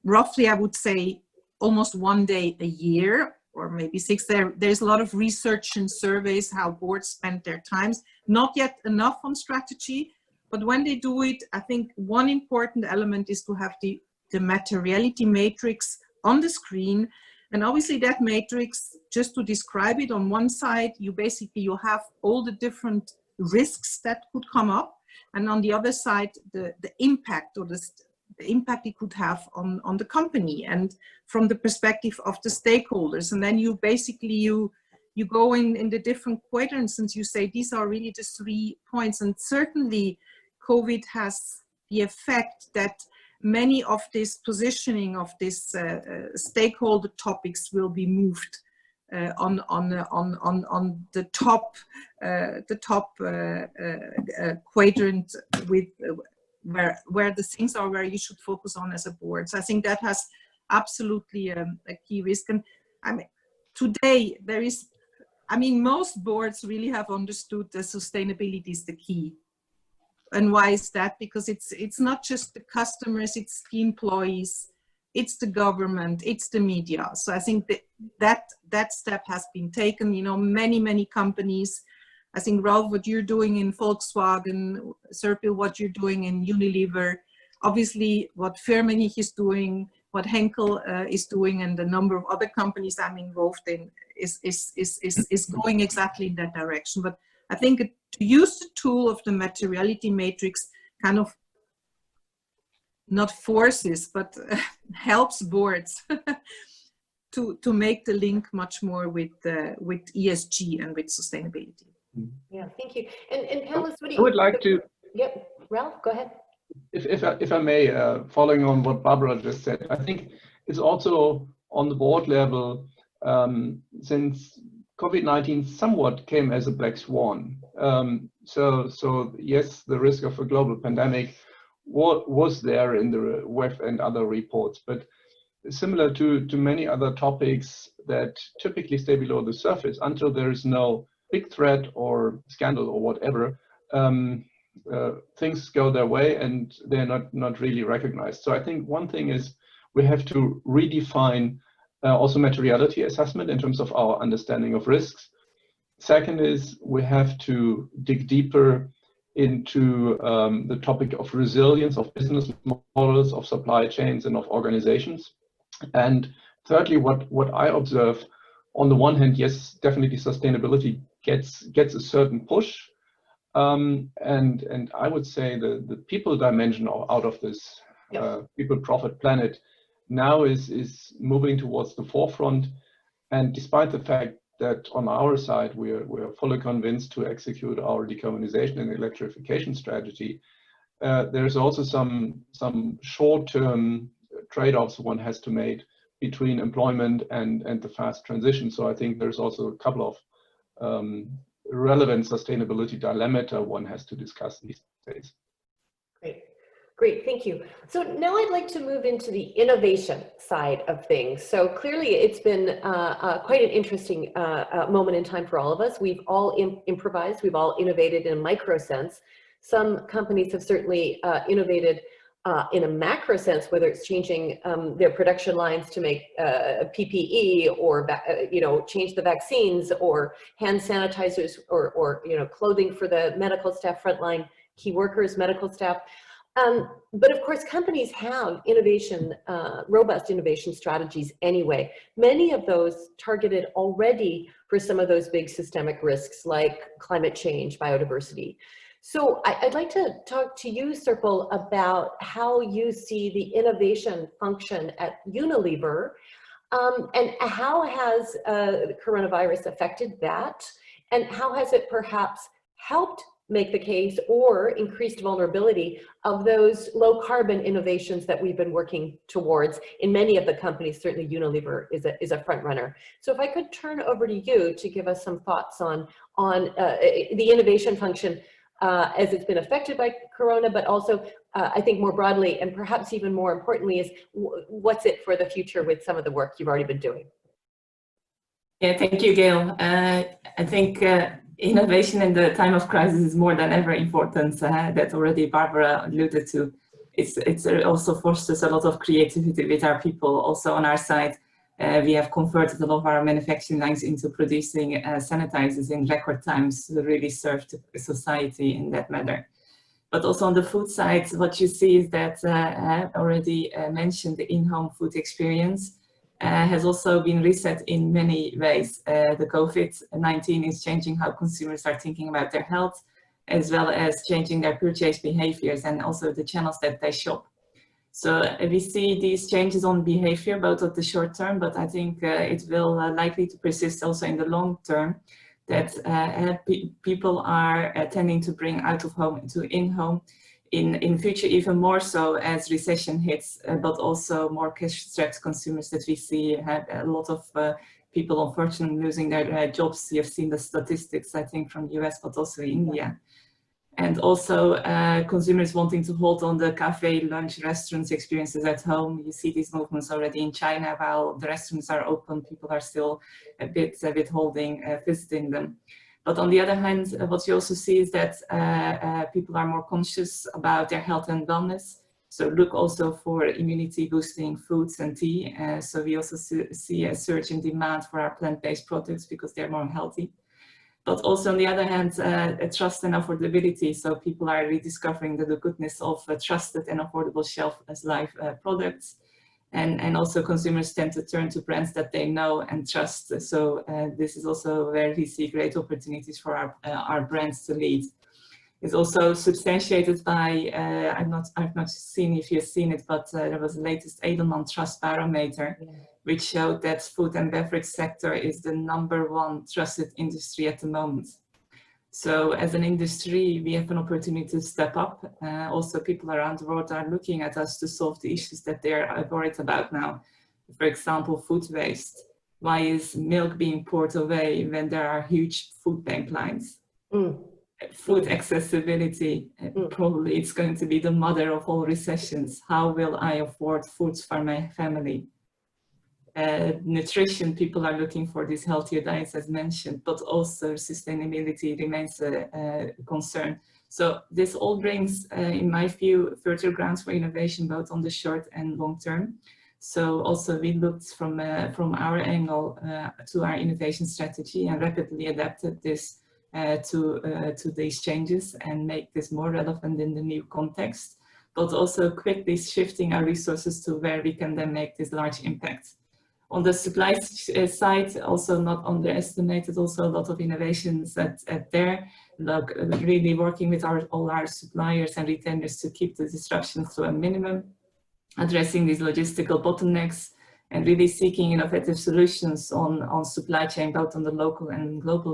roughly I would say almost one day a year, or maybe 6. There's a lot of research and surveys how boards spend their times. Not yet enough on strategy, but when they do it, I think one important element is to have the materiality matrix on the screen. And obviously that matrix, just to describe it, on one side, you have all the different risks that could come up. And on the other side, the impact or the impact it could have on the company and from the perspective of the stakeholders. And then you go in the different quadrants and you say, these are really the 3 points. And certainly COVID has the effect that many of this positioning of this stakeholder topics will be moved on the top quadrant with where the things are where you should focus on as a board. So I think that has absolutely a key risk. And I mean, today most boards really have understood that sustainability is the key. And why is that? Because it's not just the customers, it's the employees, it's the government, it's the media. So I think that step has been taken. Many companies. I think, Ralph, what you're doing in Volkswagen, Serpil, what you're doing in Unilever, obviously what Firmenich is doing, what Henkel is doing, and the number of other companies I'm involved in is going exactly in that direction. But I think to use the tool of the materiality matrix kind of not forces, but helps boards to make the link much more with ESG and with sustainability. Yeah, thank you. And panelists, what do you? I would like to. Yep, Ralph, go ahead. If I may, following on what Barbara just said, I think it's also on the board level, since COVID-19 somewhat came as a black swan. So yes, the risk of a global pandemic was there in the WEF and other reports, but similar to many other topics that typically stay below the surface until there is no big threat or scandal or whatever, things go their way and they're not really recognized. So I think one thing is we have to redefine also materiality assessment in terms of our understanding of risks. Second is we have to dig deeper into the topic of resilience of business models, of supply chains, and of organizations. And thirdly, what I observe, on the one hand, yes, definitely sustainability gets a certain push. And I would say the people dimension out of this people, profit, planet now is moving towards the forefront. And despite the fact that on our side, we're fully convinced to execute our decarbonization and electrification strategy, there's also some short-term trade-offs one has to make between employment and the fast transition. So I think there's also a couple of relevant sustainability dilemmata one has to discuss these days. Great, thank you. So now I'd like to move into the innovation side of things. So clearly it's been quite an interesting moment in time for all of us. We've all improvised, we've all innovated in a micro sense. Some companies have certainly innovated in a macro sense, whether it's changing their production lines to make PPE or change the vaccines or hand sanitizers or clothing for the medical staff, frontline key workers, medical staff. But of course, companies have innovation, robust innovation strategies anyway. Many of those targeted already for some of those big systemic risks like climate change, biodiversity. So I'd like to talk to you, Sirpal, about how you see the innovation function at Unilever, and how has the coronavirus affected that, and how has it perhaps helped make the case or increased vulnerability of those low carbon innovations that we've been working towards in many of the companies. Certainly Unilever is a front runner. So if I could turn over to you to give us some thoughts on the innovation function as it's been affected by Corona, but also I think more broadly, and perhaps even more importantly, is what's it for the future with some of the work you've already been doing? Yeah, thank you, Gail. I think innovation in the time of crisis is more than ever important. That already Barbara alluded to. It's also fosters a lot of creativity with our people. Also on our side, we have converted a lot of our manufacturing lines into producing sanitizers in record times to really serve the society in that manner. But also on the food side, what you see is that I already mentioned the in-home food experience has also been reset in many ways. The COVID-19 is changing how consumers are thinking about their health, as well as changing their purchase behaviors and also the channels that they shop. So we see these changes on behavior, both at the short term, but I think it will likely to persist also in the long term, that people are tending to bring out of home to in-home, in future even more so as recession hits, but also more cash-strapped consumers that we see have a lot of people unfortunately losing their jobs. You've seen the statistics, I think, from the US, but also India. And also consumers wanting to hold on the cafe, lunch, restaurants experiences at home. You see these movements already in China. While the restaurants are open, people are still a bit holding, visiting them. But on the other hand, what you also see is that people are more conscious about their health and wellness. So look also for immunity boosting foods and tea. So we also see a surge in demand for our plant-based products because they're more healthy. But also on the other hand, trust and affordability. So people are rediscovering the goodness of trusted and affordable shelf-life products. And also consumers tend to turn to brands that they know and trust. So this is also where we see great opportunities for our brands to lead. is also substantiated by, I've not seen if you've seen it, but there was the latest Edelman Trust Barometer, which showed that food and beverage sector is the #1 trusted industry at the moment. So as an industry, we have an opportunity to step up. Also, people around the world are looking at us to solve the issues that they're worried about now. For example, food waste. Why is milk being poured away when there are huge food bank lines? Food accessibility, probably it's going to be the mother of all recessions. How will I afford food for my family? Nutrition, people are looking for these healthier diets as mentioned, but also sustainability remains a concern. So this all brings, in my view, further grounds for innovation, both on the short and long term. So also we looked from our angle to our innovation strategy and rapidly adapted this to these changes and make this more relevant in the new context, but also quickly shifting our resources to where we can then make this large impact. On the supply side, also not underestimated, also a lot of innovations at there, like really working with all our suppliers and retailers to keep the disruptions to a minimum, addressing these logistical bottlenecks, and really seeking innovative solutions on supply chain, both on the local and global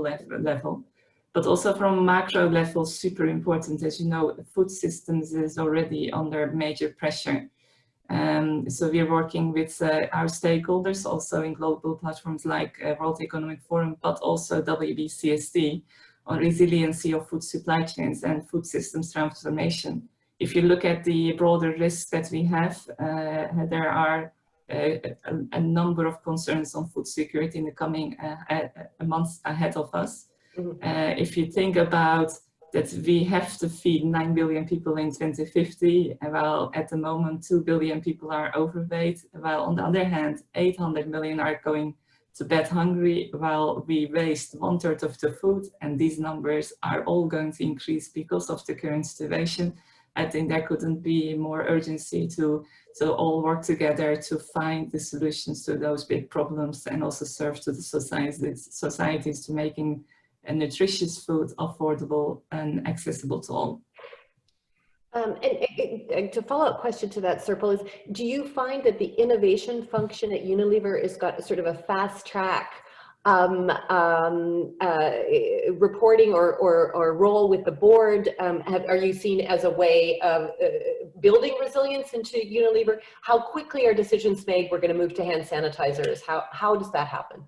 level. But also from macro level, super important. As you know, food systems is already under major pressure. So we're working with our stakeholders also in global platforms like World Economic Forum, but also WBCSD on resiliency of food supply chains and food systems transformation. If you look at the broader risks that we have, there are a number of concerns on food security in the coming months ahead of us. If you think about that we have to feed 9 billion people in 2050, while at the moment 2 billion people are overweight, while on the other hand 800 million are going to bed hungry, while we waste 1/3 of the food, and these numbers are all going to increase because of the current situation. I think there couldn't be more urgency to all work together to find the solutions to those big problems and also serve to the societies to making a nutritious food affordable and accessible to all. And to follow up question to that, Serpil, is do you find that the innovation function at Unilever has got sort of a fast track reporting or role with the board? Are you seen as a way of building resilience into Unilever? How quickly are decisions made? We're going to move to hand sanitizers. How does that happen?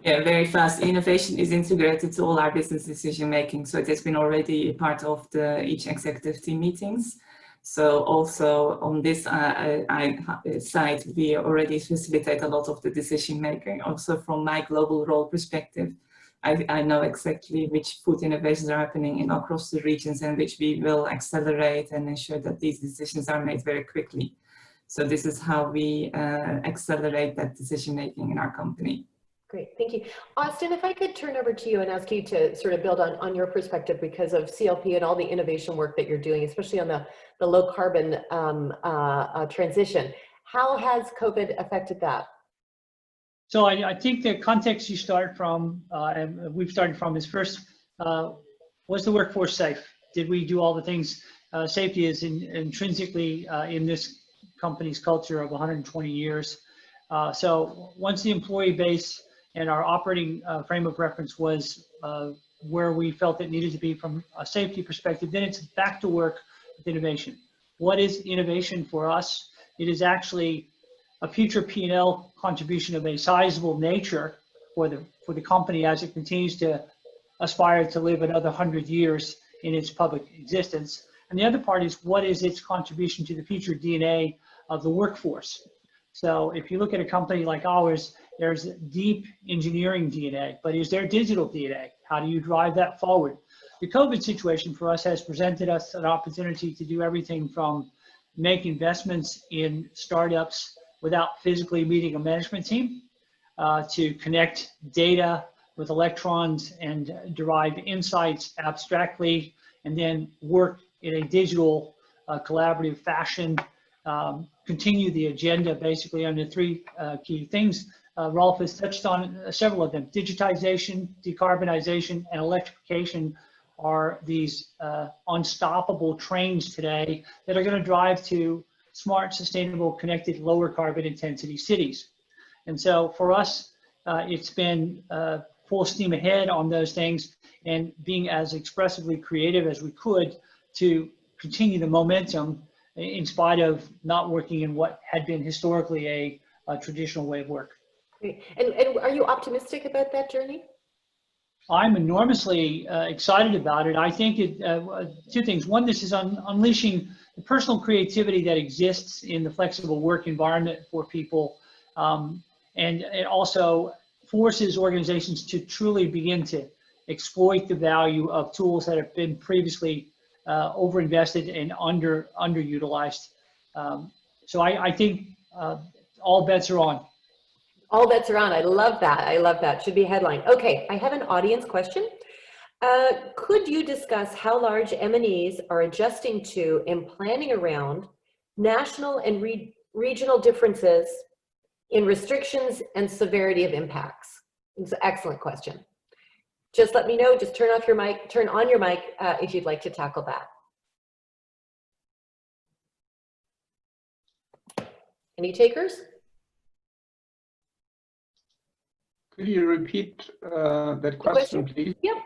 Yeah, very fast. Innovation is integrated to all our business decision making. So it has been already part of each executive team meetings. So also on this side, we already facilitate a lot of the decision making. Also from my global role perspective, I know exactly which food innovations are happening across the regions and which we will accelerate and ensure that these decisions are made very quickly. So this is how we accelerate that decision making in our company. Great, thank you. Austin, if I could turn over to you and ask you to sort of build on your perspective because of CLP and all the innovation work that you're doing, especially on the low carbon transition. How has COVID affected that? So I think the context you start from, and we've started from, is first, was the workforce safe? Did we do all the things? Safety is intrinsically in this company's culture of 120 years. So once the employee base and our operating frame of reference was where we felt it needed to be from a safety perspective, then it's back to work with innovation. What is innovation for us? It is actually a future P&L contribution of a sizable nature for the company as it continues to aspire to live another 100 years in its public existence. And the other part is, what is its contribution to the future DNA of the workforce? So if you look at a company like ours, there's deep engineering DNA, but is there digital DNA? How do you drive that forward? The COVID situation for us has presented us an opportunity to do everything from make investments in startups without physically meeting a management team, to connect data with electrons and derive insights abstractly, and then work in a digital collaborative fashion, continue the agenda basically under three key things. Rolf has touched on several of them: digitization, decarbonization, and electrification are these unstoppable trains today that are going to drive to smart, sustainable, connected, lower carbon intensity cities. And so for us, it's been full steam ahead on those things and being as expressively creative as we could to continue the momentum in spite of not working in what had been historically a traditional way of work. Great. And are you optimistic about that journey? I'm enormously excited about it. I think two things. One, this is unleashing the personal creativity that exists in the flexible work environment for people. And it also forces organizations to truly begin to exploit the value of tools that have been previously overinvested and underutilized. So I think all bets are on. All bets are on. I love that. I love that. Should be a headline. Okay, I have an audience question. Could you discuss how large M&Es are adjusting to and planning around national and regional differences in restrictions and severity of impacts? It's an excellent question. Just let me know. Just turn on your mic if you'd like to tackle that. Any takers? Could you repeat that question, please? Yep.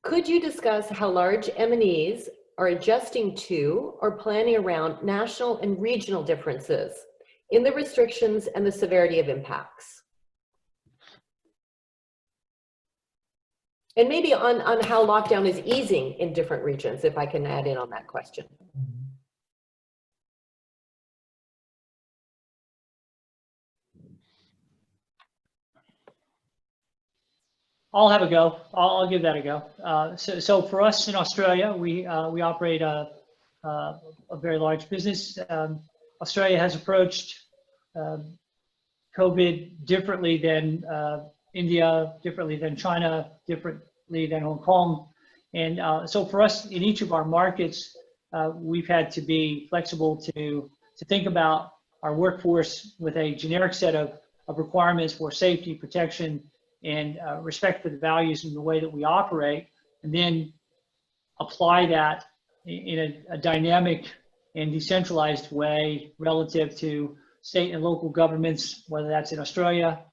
Could you discuss how large M&Es are adjusting to or planning around national and regional differences in the restrictions and the severity of impacts? And maybe on how lockdown is easing in different regions, if I can add in on that question. I'll have a go. I'll give that a go. So for us in Australia, we operate a very large business. Australia has approached COVID differently than India, differently than China, differently than Hong Kong. And so for us in each of our markets, we've had to be flexible to think about our workforce with a generic set of requirements for safety, protection, and respect for the values and the way that we operate, and then apply that in a dynamic and decentralized way relative to state and local governments, whether that's in Australia,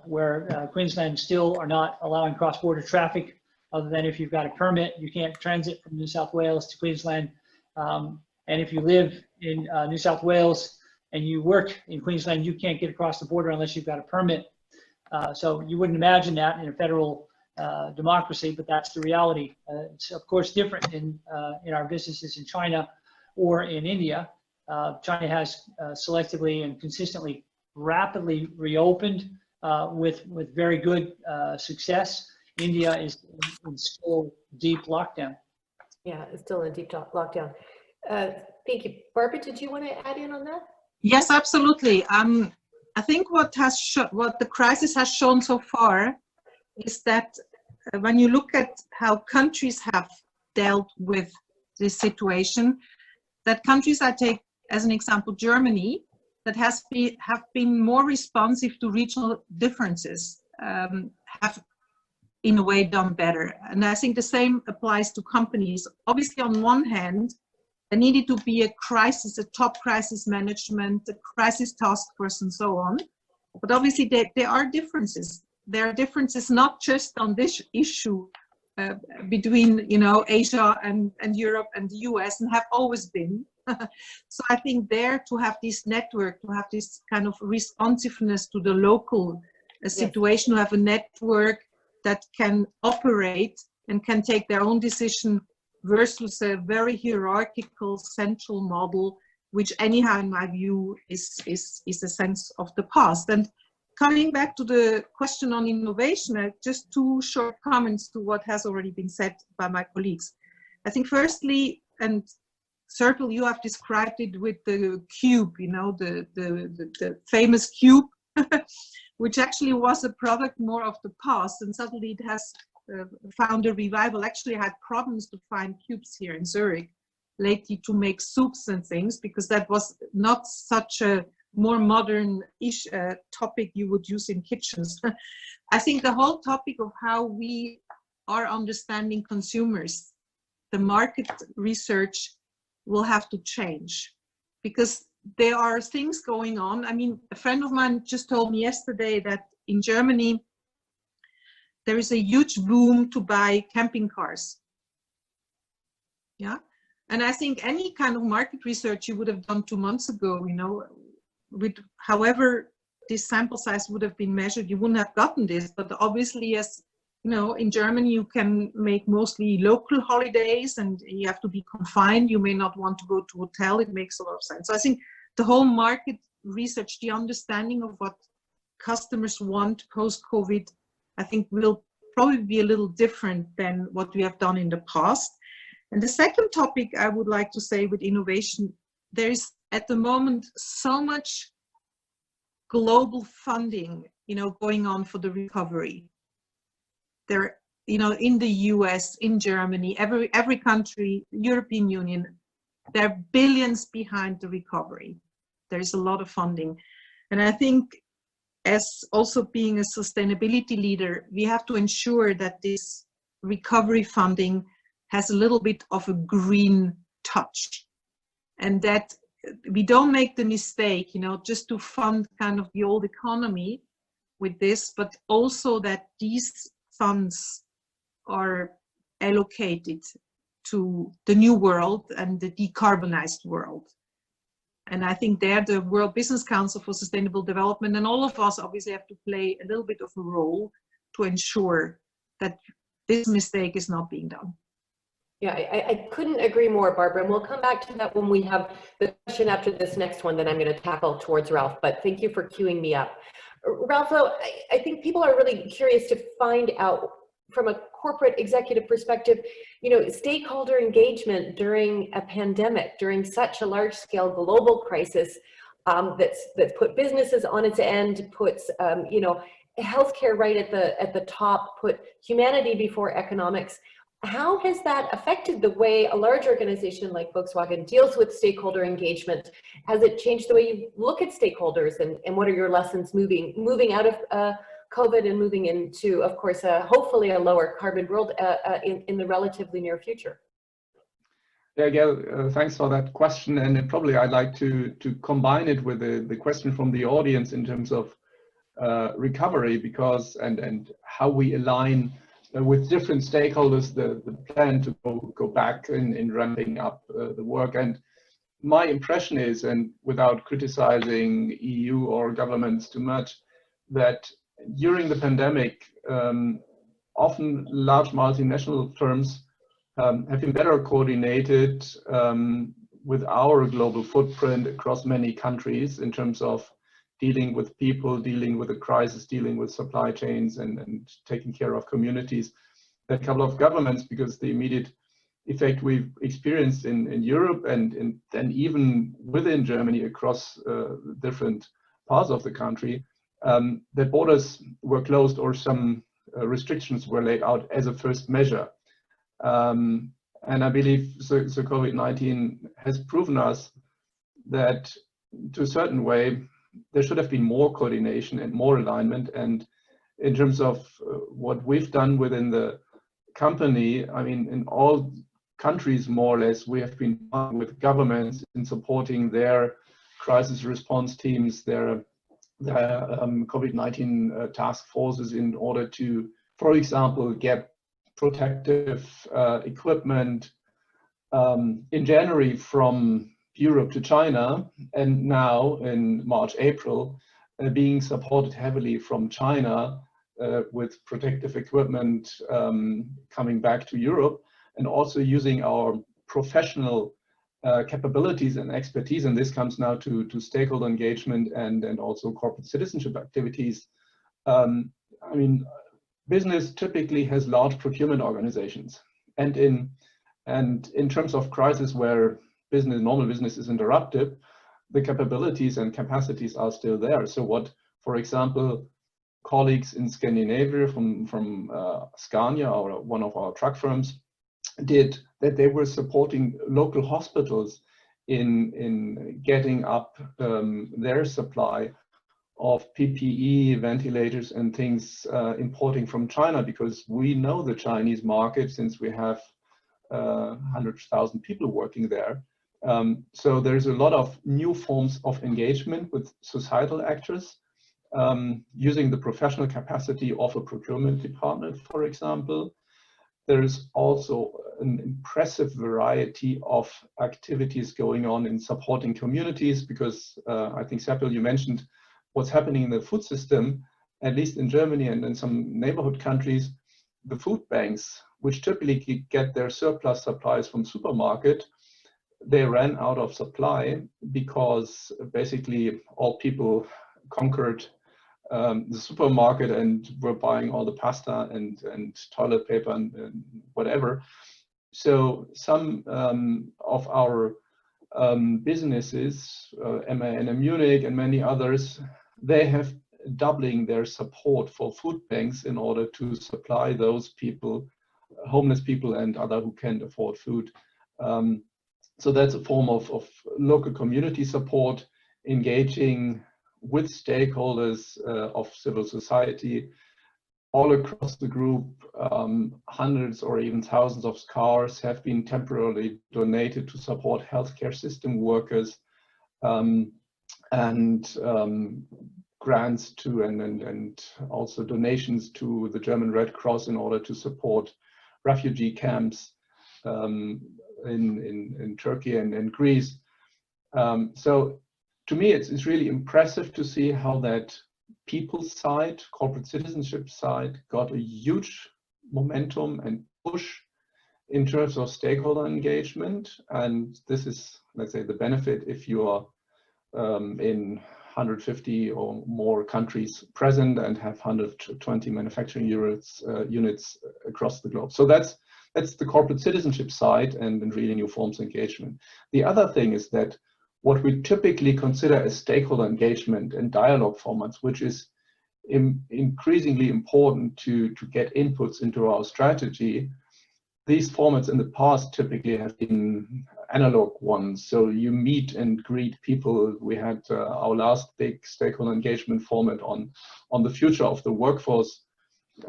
where Queensland still are not allowing cross-border traffic, other than if you've got a permit, you can't transit from New South Wales to Queensland. And if you live in New South Wales and you work in Queensland, you can't get across the border unless you've got a permit. So you wouldn't imagine that in a federal democracy, but that's the reality. It's of course different in our businesses in China or in India. China has selectively and consistently rapidly reopened with very good success. India is in still deep lockdown. Yeah, it's still in deep lockdown. Thank you. Barbara, did you want to add in on that? Yes, absolutely. I think what the crisis has shown so far is that when you look at how countries have dealt with this situation, that countries, I take as an example Germany, that have been more responsive to regional differences, have in a way done better. And I think the same applies to companies. Obviously, on one hand, there needed to be a top crisis management, a crisis task force, and so on. But obviously, there are differences. There are differences not just on this issue between, Asia and Europe and the US, and have always been. So I think there to have this network, to have this kind of responsiveness to the local situation, to have a network that can operate and can take their own decision versus a very hierarchical central model, which anyhow, in my view, is a sense of the past. And coming back to the question on innovation, just two short comments to what has already been said by my colleagues. I think firstly, and Serpil, you have described it with the cube, the famous cube, which actually was a product more of the past, and suddenly it has found a revival. Actually, I had problems to find cubes here in Zurich lately to make soups and things, because that was not such a more modern-ish topic you would use in kitchens. I think the whole topic of how we are understanding consumers, the market research will have to change, because there are things going on. I mean, a friend of mine just told me yesterday that in Germany, there is a huge boom to buy camping cars. Yeah. And I think any kind of market research you would have done 2 months ago, you know, with however this sample size would have been measured, you wouldn't have gotten this. But obviously, as you know, in Germany, you can make mostly local holidays and you have to be confined. You may not want to go to a hotel. It makes a lot of sense. So I think the whole market research, the understanding of what customers want post-COVID, I think will probably be a little different than what we have done in the past. And the second topic I would like to say with innovation, there is at the moment so much global funding, you know, going on for the recovery. There, you know, in the US, in Germany, every country, European Union, there are billions behind the recovery. There is a lot of funding. And I think as also being a sustainability leader, we have to ensure that this recovery funding has a little bit of a green touch, and that we don't make the mistake, you know, just to fund kind of the old economy with this, but also that these funds are allocated to the new world and the decarbonized world. And I think there the World Business Council for Sustainable Development and all of us obviously have to play a little bit of a role to ensure that this mistake is not being done. Yeah, I couldn't agree more, Barbara. And we'll come back to that when we have the question after this next one that I'm going to tackle towards Ralph. But thank you for queuing me up. Ralph, I think people are really curious to find out from a corporate executive perspective, you know, stakeholder engagement during a pandemic, during such a large-scale global crisis that's put businesses on its end, puts you know, healthcare right at the top, put humanity before economics. How has that affected the way a large organization like Volkswagen deals with stakeholder engagement? Has it changed the way you look at stakeholders, and what are your lessons moving out of COVID and moving into, of course, hopefully a lower carbon world in the relatively near future? Yeah, Gail, thanks for that question. And probably I'd like to combine it with the question from the audience in terms of recovery, because and how we align with different stakeholders the plan to go back in ramping up the work. And my impression is, and without criticizing EU or governments too much, that during the pandemic, often large multinational firms have been better coordinated with our global footprint across many countries in terms of dealing with people, dealing with the crisis, dealing with supply chains, and taking care of communities. A couple of governments, because the immediate effect we've experienced in Europe and then even within Germany across different parts of the country, that borders were closed or some restrictions were laid out as a first measure. And I believe so COVID-19 has proven us that to a certain way, there should have been more coordination and more alignment. And in terms of what we've done within the company, I mean, in all countries, more or less, we have been working with governments in supporting their crisis response teams, their COVID-19 task forces in order to, for example, get protective equipment in January from Europe to China, and now in March, April, being supported heavily from China with protective equipment coming back to Europe, and also using our professional capabilities and expertise. And this comes now to stakeholder engagement and also corporate citizenship activities. I mean, business typically has large procurement organizations, and in terms of crisis where normal business is interrupted, the capabilities and capacities are still there. So what, for example, colleagues in Scandinavia from Scania, or one of our truck firms, did, that they were supporting local hospitals in getting up their supply of PPE, ventilators and things importing from China, because we know the Chinese market since we have 100,000 people working there. So there's a lot of new forms of engagement with societal actors, using the professional capacity of a procurement department, for example. There's also an impressive variety of activities going on in supporting communities, because I think, Sepil, you mentioned what's happening in the food system, at least in Germany and in some neighborhood countries. The food banks, which typically get their surplus supplies from supermarket, they ran out of supply because basically all people conquered the supermarket and were buying all the pasta and toilet paper and whatever. So some of our businesses, MAN Munich and many others, they have doubling their support for food banks in order to supply those people, homeless people and other who can't afford food. So that's a form of local community support, engaging with stakeholders of civil society all across the group. Hundreds or even thousands of cars have been temporarily donated to support healthcare system workers, and grants to and also donations to the German Red Cross in order to support refugee camps in Turkey and Greece. So to me, it's really impressive to see how that people side, corporate citizenship side, got a huge momentum and push in terms of stakeholder engagement. And this is, let's say, the benefit if you are in 150 or more countries present and have 120 manufacturing units across the globe. So that's the corporate citizenship side and really new forms of engagement. The other thing is that what we typically consider as stakeholder engagement and dialogue formats, which is increasingly important to get inputs into our strategy, these formats in the past typically have been analog ones. So you meet and greet people. We had our last big stakeholder engagement format on the future of the workforce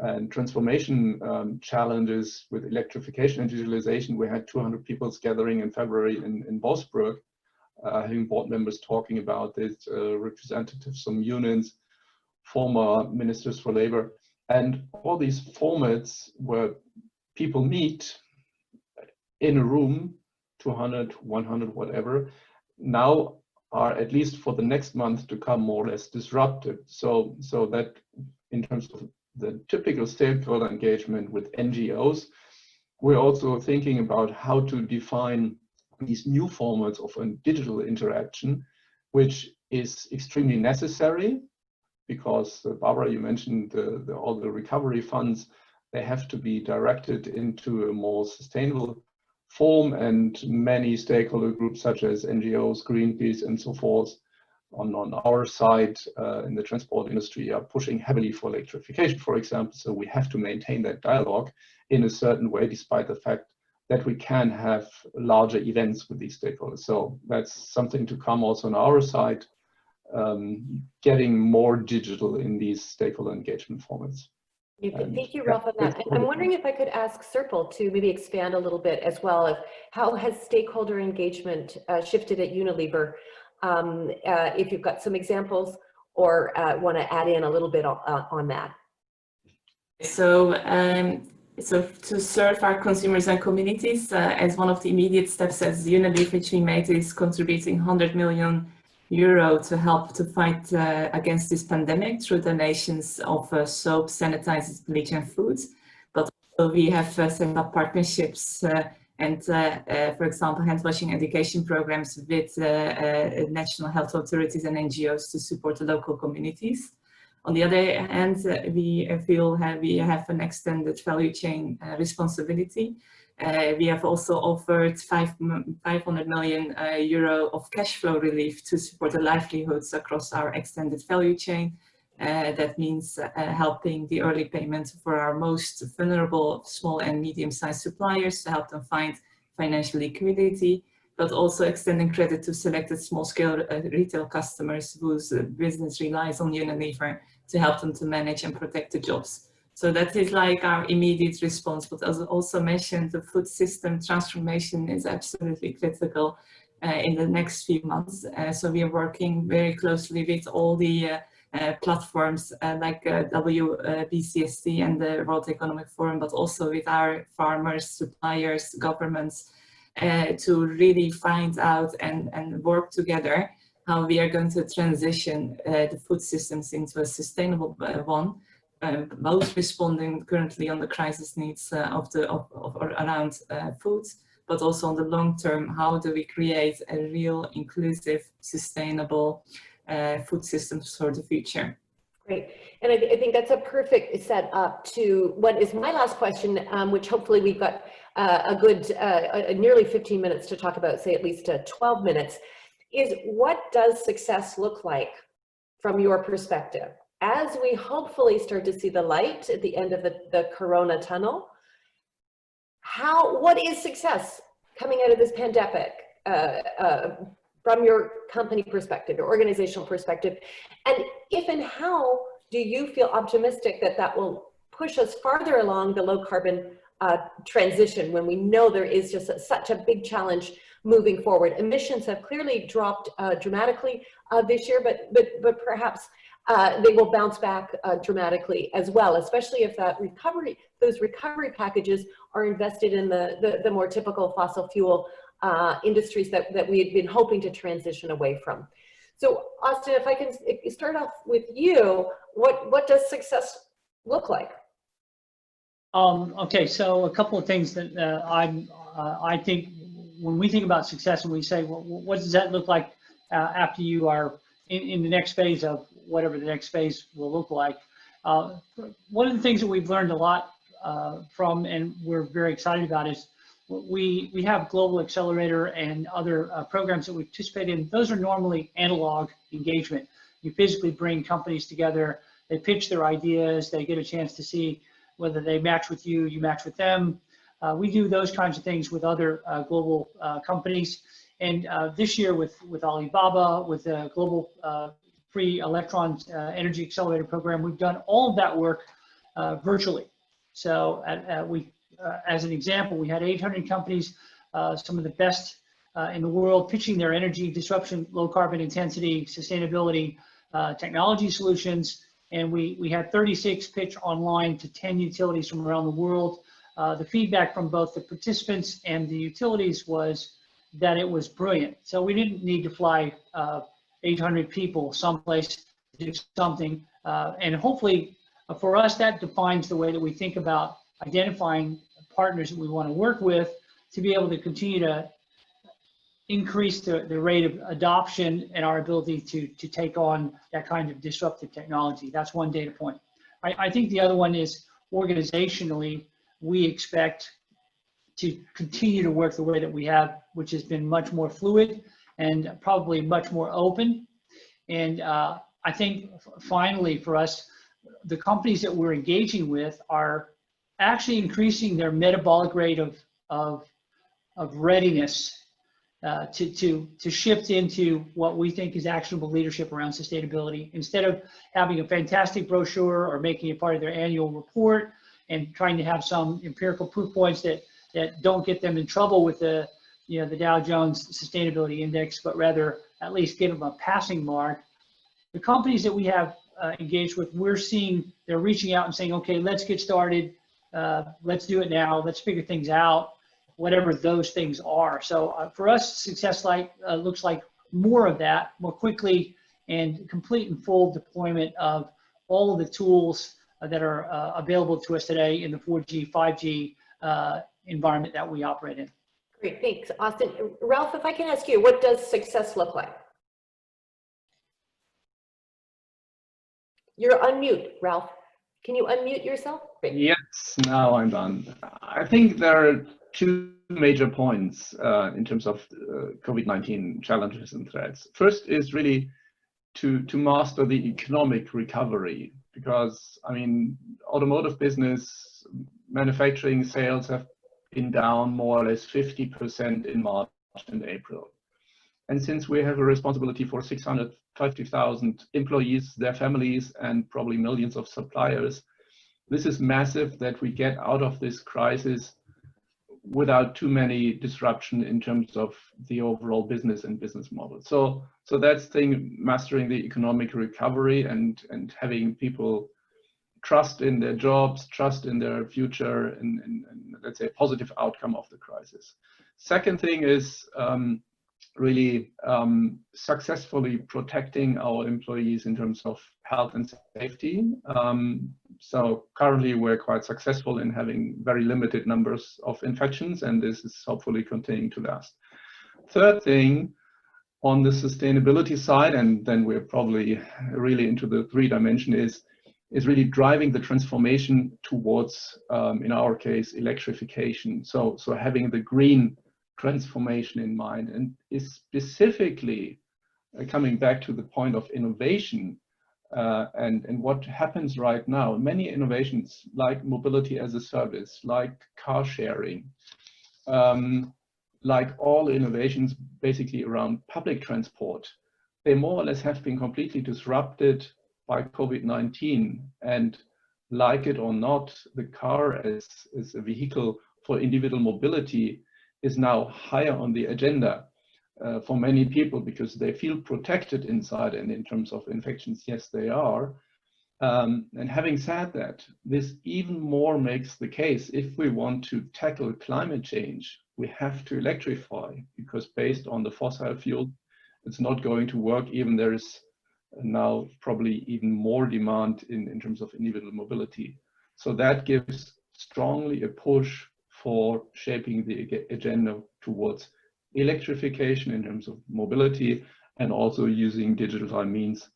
and transformation challenges with electrification and digitalization. We had 200 people gathering in February in Wolfsburg, having board members talking about it, representatives from unions, former ministers for labor, and all these formats where people meet in a room, 200, 100, whatever, now are, at least for the next month to come, more or less disrupted. So that in terms of the typical stakeholder engagement with NGOs, we're also thinking about how to define these new formats of a digital interaction, which is extremely necessary because, Barbara, you mentioned all the recovery funds. They have to be directed into a more sustainable form, and many stakeholder groups such as NGOs, Greenpeace and so forth on our side in the transport industry are pushing heavily for electrification, for example. So we have to maintain that dialogue in a certain way, despite the fact that we can have larger events with these stakeholders. So that's something to come also on our side, getting more digital in these stakeholder engagement formats. Thank you, Ralph, on that. I'm wondering if I could ask Serpil to maybe expand a little bit as well of how has stakeholder engagement shifted at Unilever, if you've got some examples or want to add in a little bit on that. So to serve our consumers and communities, as one of the immediate steps as Unilever, which we made, is contributing 100 million euro to help to fight against this pandemic through donations of soap, sanitizers, bleach and food. But also we have set up partnerships and, for example, hand washing education programs with national health authorities and NGOs to support the local communities. On the other hand, we feel we have an extended value chain responsibility. We have also offered 500 million euro of cash flow relief to support the livelihoods across our extended value chain. That means helping the early payment for our most vulnerable small and medium-sized suppliers to help them find financial liquidity. but also extending credit to selected small-scale retail customers whose business relies on Unilever to help them to manage and protect the jobs. So that is like our immediate response, but as also mentioned, the food system transformation is absolutely critical in the next few months. So we are working very closely with all the platforms like WBCSD and the World Economic Forum, but also with our farmers, suppliers, governments, to really find out and work together how we are going to transition the food systems into a sustainable one. Both responding currently on the crisis needs around foods, but also on the long term, how do we create a real inclusive, sustainable food systems for the future? Great, and I think that's a perfect setup to what is my last question, which hopefully we've got a good nearly 15 minutes to talk about, say at least 12 minutes, is what does success look like from your perspective? As we hopefully start to see the light at the end of the Corona tunnel, what is success coming out of this pandemic from your company perspective, your organizational perspective? And if and how do you feel optimistic that that will push us farther along the low carbon transition when we know there is just such a big challenge moving forward? Emissions have clearly dropped dramatically this year, but perhaps they will bounce back dramatically as well, especially if those recovery packages are invested in the more typical fossil fuel industries that we had been hoping to transition away from. So Austin, if you start off with you, what does success look like? Okay, so a couple of things that I think when we think about success and we say, well, what does that look like after you are in the next phase of whatever the next phase will look like. One of the things that we've learned a lot from and we're very excited about is we have Global Accelerator and other programs that we participate in. Those are normally analog engagement. You physically bring companies together, they pitch their ideas, they get a chance to see whether they match with you, you match with them. We do those kinds of things with other global companies. And this year with Alibaba, with the Global Free Electrons Energy Accelerator Program, we've done all of that work virtually. So as an example, we had 800 companies, some of the best in the world, pitching their energy disruption, low carbon intensity, sustainability, technology solutions. And we had 36 pitch online to 10 utilities from around the world. The feedback from both the participants and the utilities was that it was brilliant. So we didn't need to fly 800 people someplace to do something. And hopefully for us, that defines the way that we think about identifying partners that we want to work with to be able to continue to increase the rate of adoption and our ability to take on that kind of disruptive technology. That's one data point. I think the other one is organizationally, we expect to continue to work the way that we have, which has been much more fluid and probably much more open. And I think finally for us, the companies that we're engaging with are actually increasing their metabolic rate of readiness to shift into what we think is actionable leadership around sustainability. Instead of having a fantastic brochure or making it part of their annual report and trying to have some empirical proof points that don't get them in trouble with the Dow Jones Sustainability Index, but rather at least give them a passing mark. The companies that we have engaged with, we're seeing they're reaching out and saying, okay, let's get started. Let's do it now. Let's figure things out, whatever those things are. So for us, success looks like more of that, more quickly, and complete and full deployment of all of the tools that are available to us today in the 4G, 5G environment that we operate in. Great, thanks, Austin. Ralph, if I can ask you, what does success look like? You're on mute, Ralph. Can you unmute yourself? Great. Yes, now I'm done. I think there are two major points in terms of COVID-19 challenges and threats. First is really to master the economic recovery, because I mean, automotive business, manufacturing sales have been down more or less 50% in March and April. And since we have a responsibility for 650,000 employees, their families, and probably millions of suppliers, this is massive that we get out of this crisis without too many disruption in terms of the overall business and business model. So that's thing, mastering the economic recovery and having people trust in their jobs, trust in their future, and let's say positive outcome of the crisis. Second thing is really successfully protecting our employees in terms of health and safety. So currently we're quite successful in having very limited numbers of infections, and this is hopefully continuing to last. Third thing, on the sustainability side, and then we're probably really into the 3-dimension, is really driving the transformation towards, in our case, electrification. So having the green transformation in mind, and is specifically coming back to the point of innovation and what happens right now. Many innovations like mobility as a service, like car sharing, like all innovations basically around public transport, they more or less have been completely disrupted by COVID-19. And like it or not, the car as a vehicle for individual mobility is now higher on the agenda for many people because they feel protected inside, and in terms of infections, yes, they are. And having said that, this even more makes the case if we want to tackle climate change, we have to electrify, because based on the fossil fuel, it's not going to work. Even there is now probably even more demand in terms of individual mobility. So that gives strongly a push for shaping the agenda towards electrification in terms of mobility, and also using digital means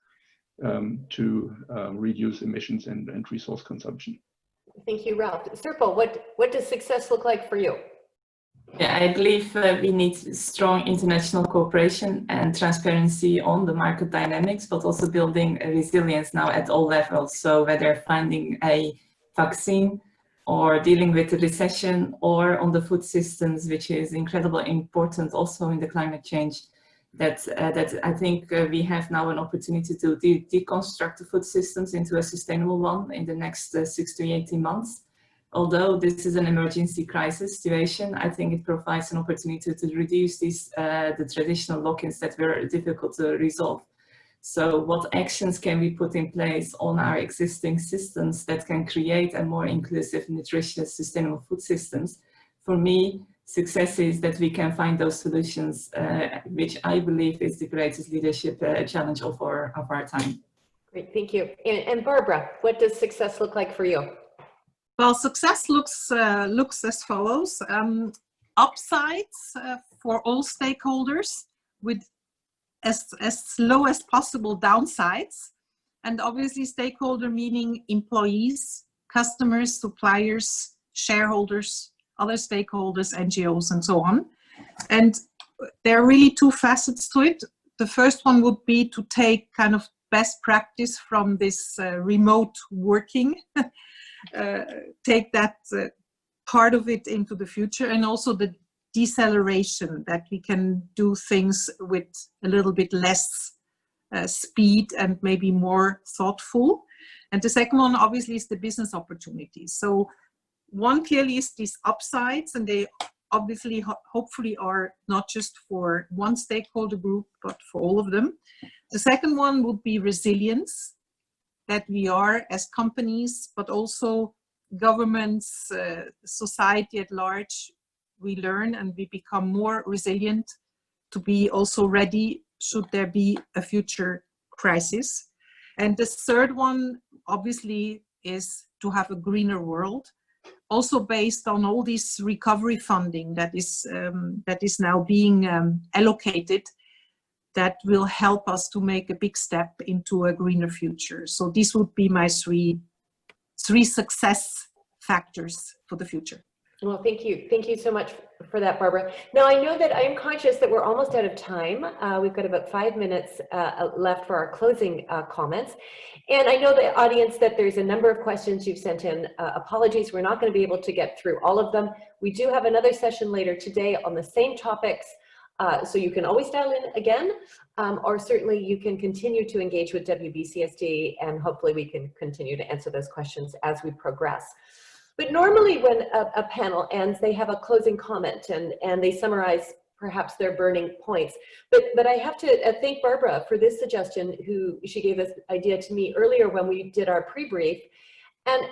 to reduce emissions and resource consumption. Thank you, Ralph. Sirpal, what does success look like for you? Yeah, I believe we need strong international cooperation and transparency on the market dynamics, but also building a resilience now at all levels. So whether finding a vaccine or dealing with the recession, or on the food systems, which is incredibly important also in the climate change, that I think we have now an opportunity to deconstruct the food systems into a sustainable one in the next 6 to 18 months. Although this is an emergency crisis situation, I think it provides an opportunity to reduce these the traditional lock-ins that were difficult to resolve. So what actions can we put in place on our existing systems that can create a more inclusive, nutritious, sustainable food systems? For me, success is that we can find those solutions, which I believe is the greatest leadership challenge of our time. Great, thank you. And Barbara, what does success look like for you? Well, success looks as follows. Upsides for all stakeholders with as low as possible downsides. And obviously stakeholder meaning employees, customers, suppliers, shareholders, other stakeholders, NGOs, and so on. And there are really 2 facets to it. The first one would be to take kind of best practice from this remote working, take that part of it into the future, and also the deceleration, that we can do things with a little bit less speed and maybe more thoughtful. And the second one obviously is the business opportunities. So one clearly is these upsides, and they obviously hopefully are not just for one stakeholder group, but for all of them. The second one would be resilience, that we are as companies, but also governments, society at large, we learn and we become more resilient to be also ready should there be a future crisis. And the third one obviously is to have a greener world, also based on all this recovery funding that is now being allocated, that will help us to make a big step into a greener future. So these would be my three success factors for the future. Well, thank you. Thank you so much for that, Barbara. Now, I know that I am conscious that we're almost out of time. We've got about 5 minutes left for our closing comments. And I know the audience that there's a number of questions you've sent in. Apologies, we're not going to be able to get through all of them. We do have another session later today on the same topics. So you can always dial in again, or certainly you can continue to engage with WBCSD, and hopefully we can continue to answer those questions as we progress. But normally when a panel ends, they have a closing comment and they summarize perhaps their burning points. But I have to thank Barbara for this suggestion, she gave this idea to me earlier when we did our pre-brief. And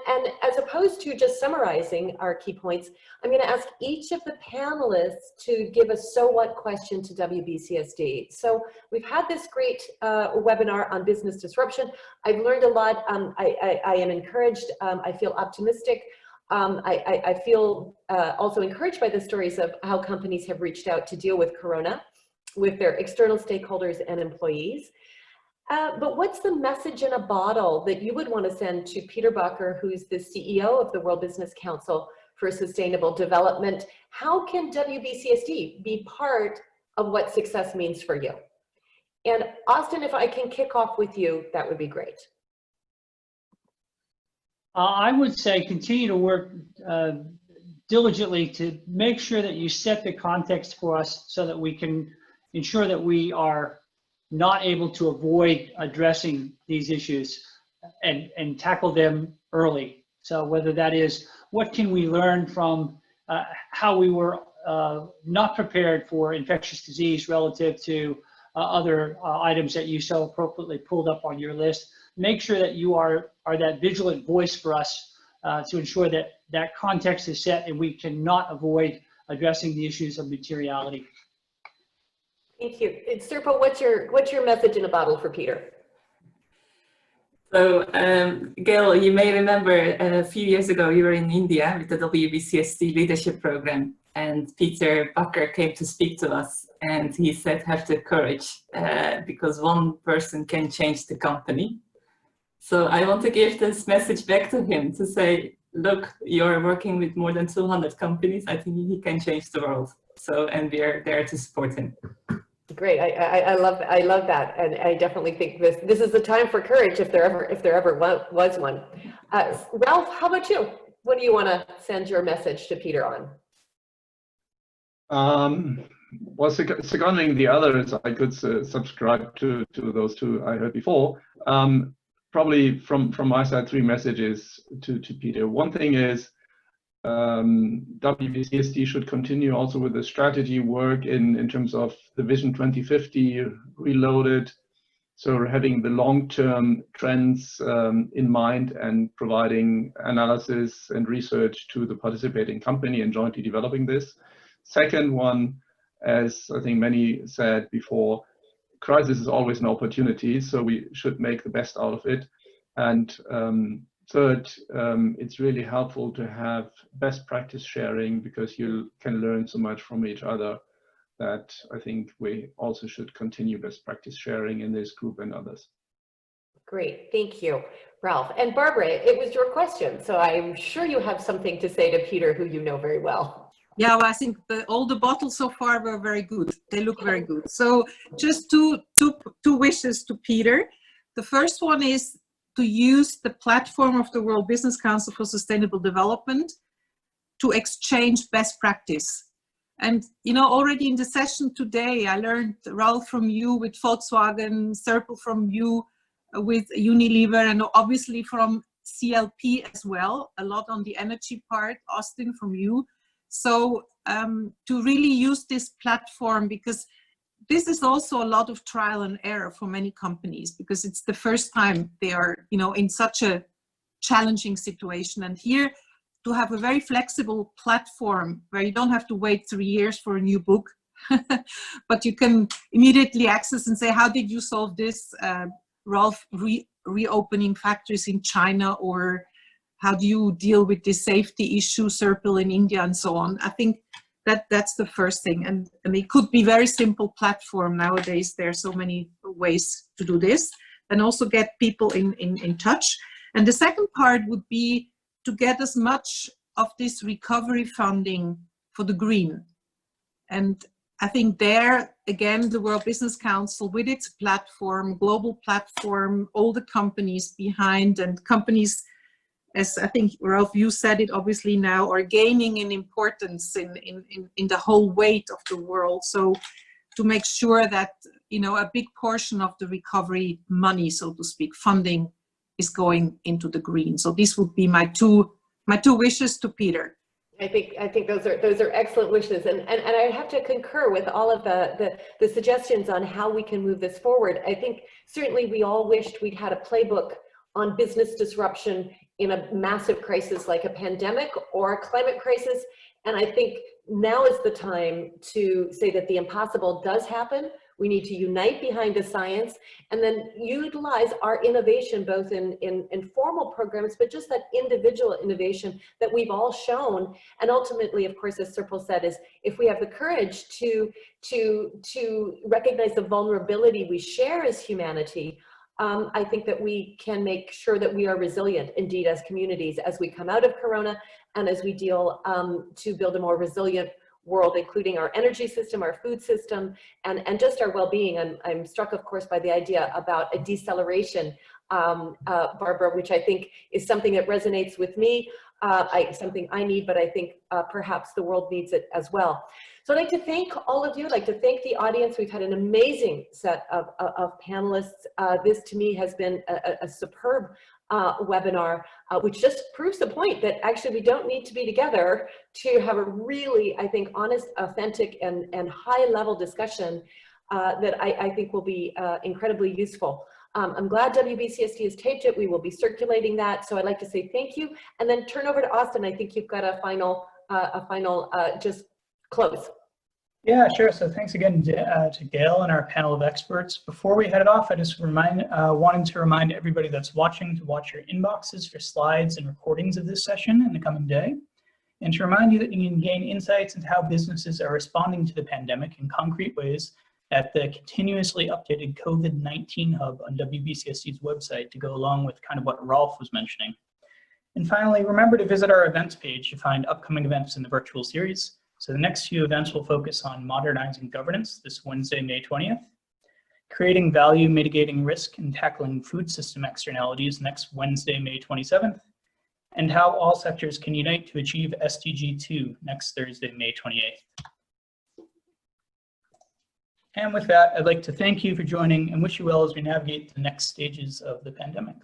as opposed to just summarizing our key points, I'm going to ask each of the panelists to give a so what question to WBCSD. So we've had this great webinar on business disruption. I've learned a lot. I am encouraged. I feel optimistic. I feel also encouraged by the stories of how companies have reached out to deal with Corona with their external stakeholders and employees. But what's the message in a bottle that you would want to send to Peter Bakker, who's the CEO of the World Business Council for Sustainable Development? How can WBCSD be part of what success means for you? And Austin, if I can kick off with you, that would be great. I would say continue to work diligently to make sure that you set the context for us so that we can ensure that we are not able to avoid addressing these issues and tackle them early. So whether that is, what can we learn from how we were not prepared for infectious disease relative to other items that you so appropriately pulled up on your list. Make sure that you are that vigilant voice for us to ensure that that context is set and we cannot avoid addressing the issues of materiality. Thank you. Sirpa, what's your message in a bottle for Peter? So, Gail, you may remember a few years ago you were in India with the WBCSD leadership program, and Peter Bakker came to speak to us, and he said, have the courage, because one person can change the company. So I want to give this message back to him to say, look, you're working with more than 200 companies. I think he can change the world. So, and we're there to support him. Great, I love that, and I definitely think this is the time for courage if there ever was one. Ralph, how about you? What do you want to send your message to Peter on? Well, seconding the others, I could subscribe to those two I heard before. Probably from my side, three messages to Peter. One thing is WBCSD should continue also with the strategy work in terms of the Vision 2050 reloaded. So having the long-term trends in mind and providing analysis and research to the participating company and jointly developing this. Second one, as I think many said before, crisis is always an opportunity, so we should make the best out of it. And third, it's really helpful to have best practice sharing because you can learn so much from each other that I think we also should continue best practice sharing in this group and others. Great, thank you, Ralph. And Barbara, it was your question, so I'm sure you have something to say to Peter, who you know very well. Yeah, well, I think all the bottles so far were very good. They look very good. So just two wishes to Peter. The first one is to use the platform of the World Business Council for Sustainable Development to exchange best practice. And, you know, already in the session today, I learned, Ralph, from you with Volkswagen, Sirpa from you with Unilever, and obviously from CLP as well, a lot on the energy part, Austin, from you. So to really use this platform, because this is also a lot of trial and error for many companies, because it's the first time they are, you know, in such a challenging situation. And here to have a very flexible platform where you don't have to wait 3 years for a new book, but you can immediately access and say, how did you solve this, Ralph, reopening factories in China, or how do you deal with this safety issue, Sirpa in India, and so on. I think that's the first thing. And it could be very simple platform nowadays. There are so many ways to do this, and also get people in touch. And the second part would be to get as much of this recovery funding for the green. And I think there, again, the World Business Council with its platform, global platform, all the companies behind, and companies, as I think, Ralph, you said it obviously now, are gaining in importance in the whole weight of the world. So to make sure that, you know, a big portion of the recovery money, so to speak, funding is going into the green. So these would be my two wishes to Peter. I think those are excellent wishes, and I have to concur with all of the suggestions on how we can move this forward. I think certainly we all wished we'd had a playbook on business disruption in a massive crisis like a pandemic or a climate crisis, and I think now is the time to say that the impossible does happen. We need to unite behind the science and then utilize our innovation, both in formal programs, but just that individual innovation that we've all shown. And ultimately, of course, as Sirpal said, is if we have the courage to recognize the vulnerability we share as humanity, I think that we can make sure that we are resilient indeed as communities as we come out of Corona and as we deal to build a more resilient world, including our energy system, our food system, and just our well-being. I'm struck, of course, by the idea about a deceleration, Barbara, which I think is something that resonates with me, something I need, but I think perhaps the world needs it as well. So I'd like to thank all of you. I'd like to thank the audience. We've had an amazing set of panelists. This to me has been a superb webinar, which just proves the point that actually we don't need to be together to have a really, I think, honest, authentic, and high-level discussion that I think will be incredibly useful. I'm glad WBCSD has taped it. We will be circulating that. So I'd like to say thank you, and then turn over to Austin. I think you've got a final just close. Yeah, sure. So thanks again to Gail and our panel of experts. Before we head off, I just wanted to remind everybody that's watching to watch your inboxes for slides and recordings of this session in the coming day, and to remind you that you can gain insights into how businesses are responding to the pandemic in concrete ways at the continuously updated COVID-19 hub on WBCSD's website to go along with kind of what Rolf was mentioning. And finally, remember to visit our events page to find upcoming events in the virtual series. So the next few events will focus on modernizing governance this Wednesday, May 20th, creating value, mitigating risk, and tackling food system externalities next Wednesday, May 27th, and how all sectors can unite to achieve SDG 2 next Thursday, May 28th. And with that, I'd like to thank you for joining and wish you well as we navigate the next stages of the pandemic.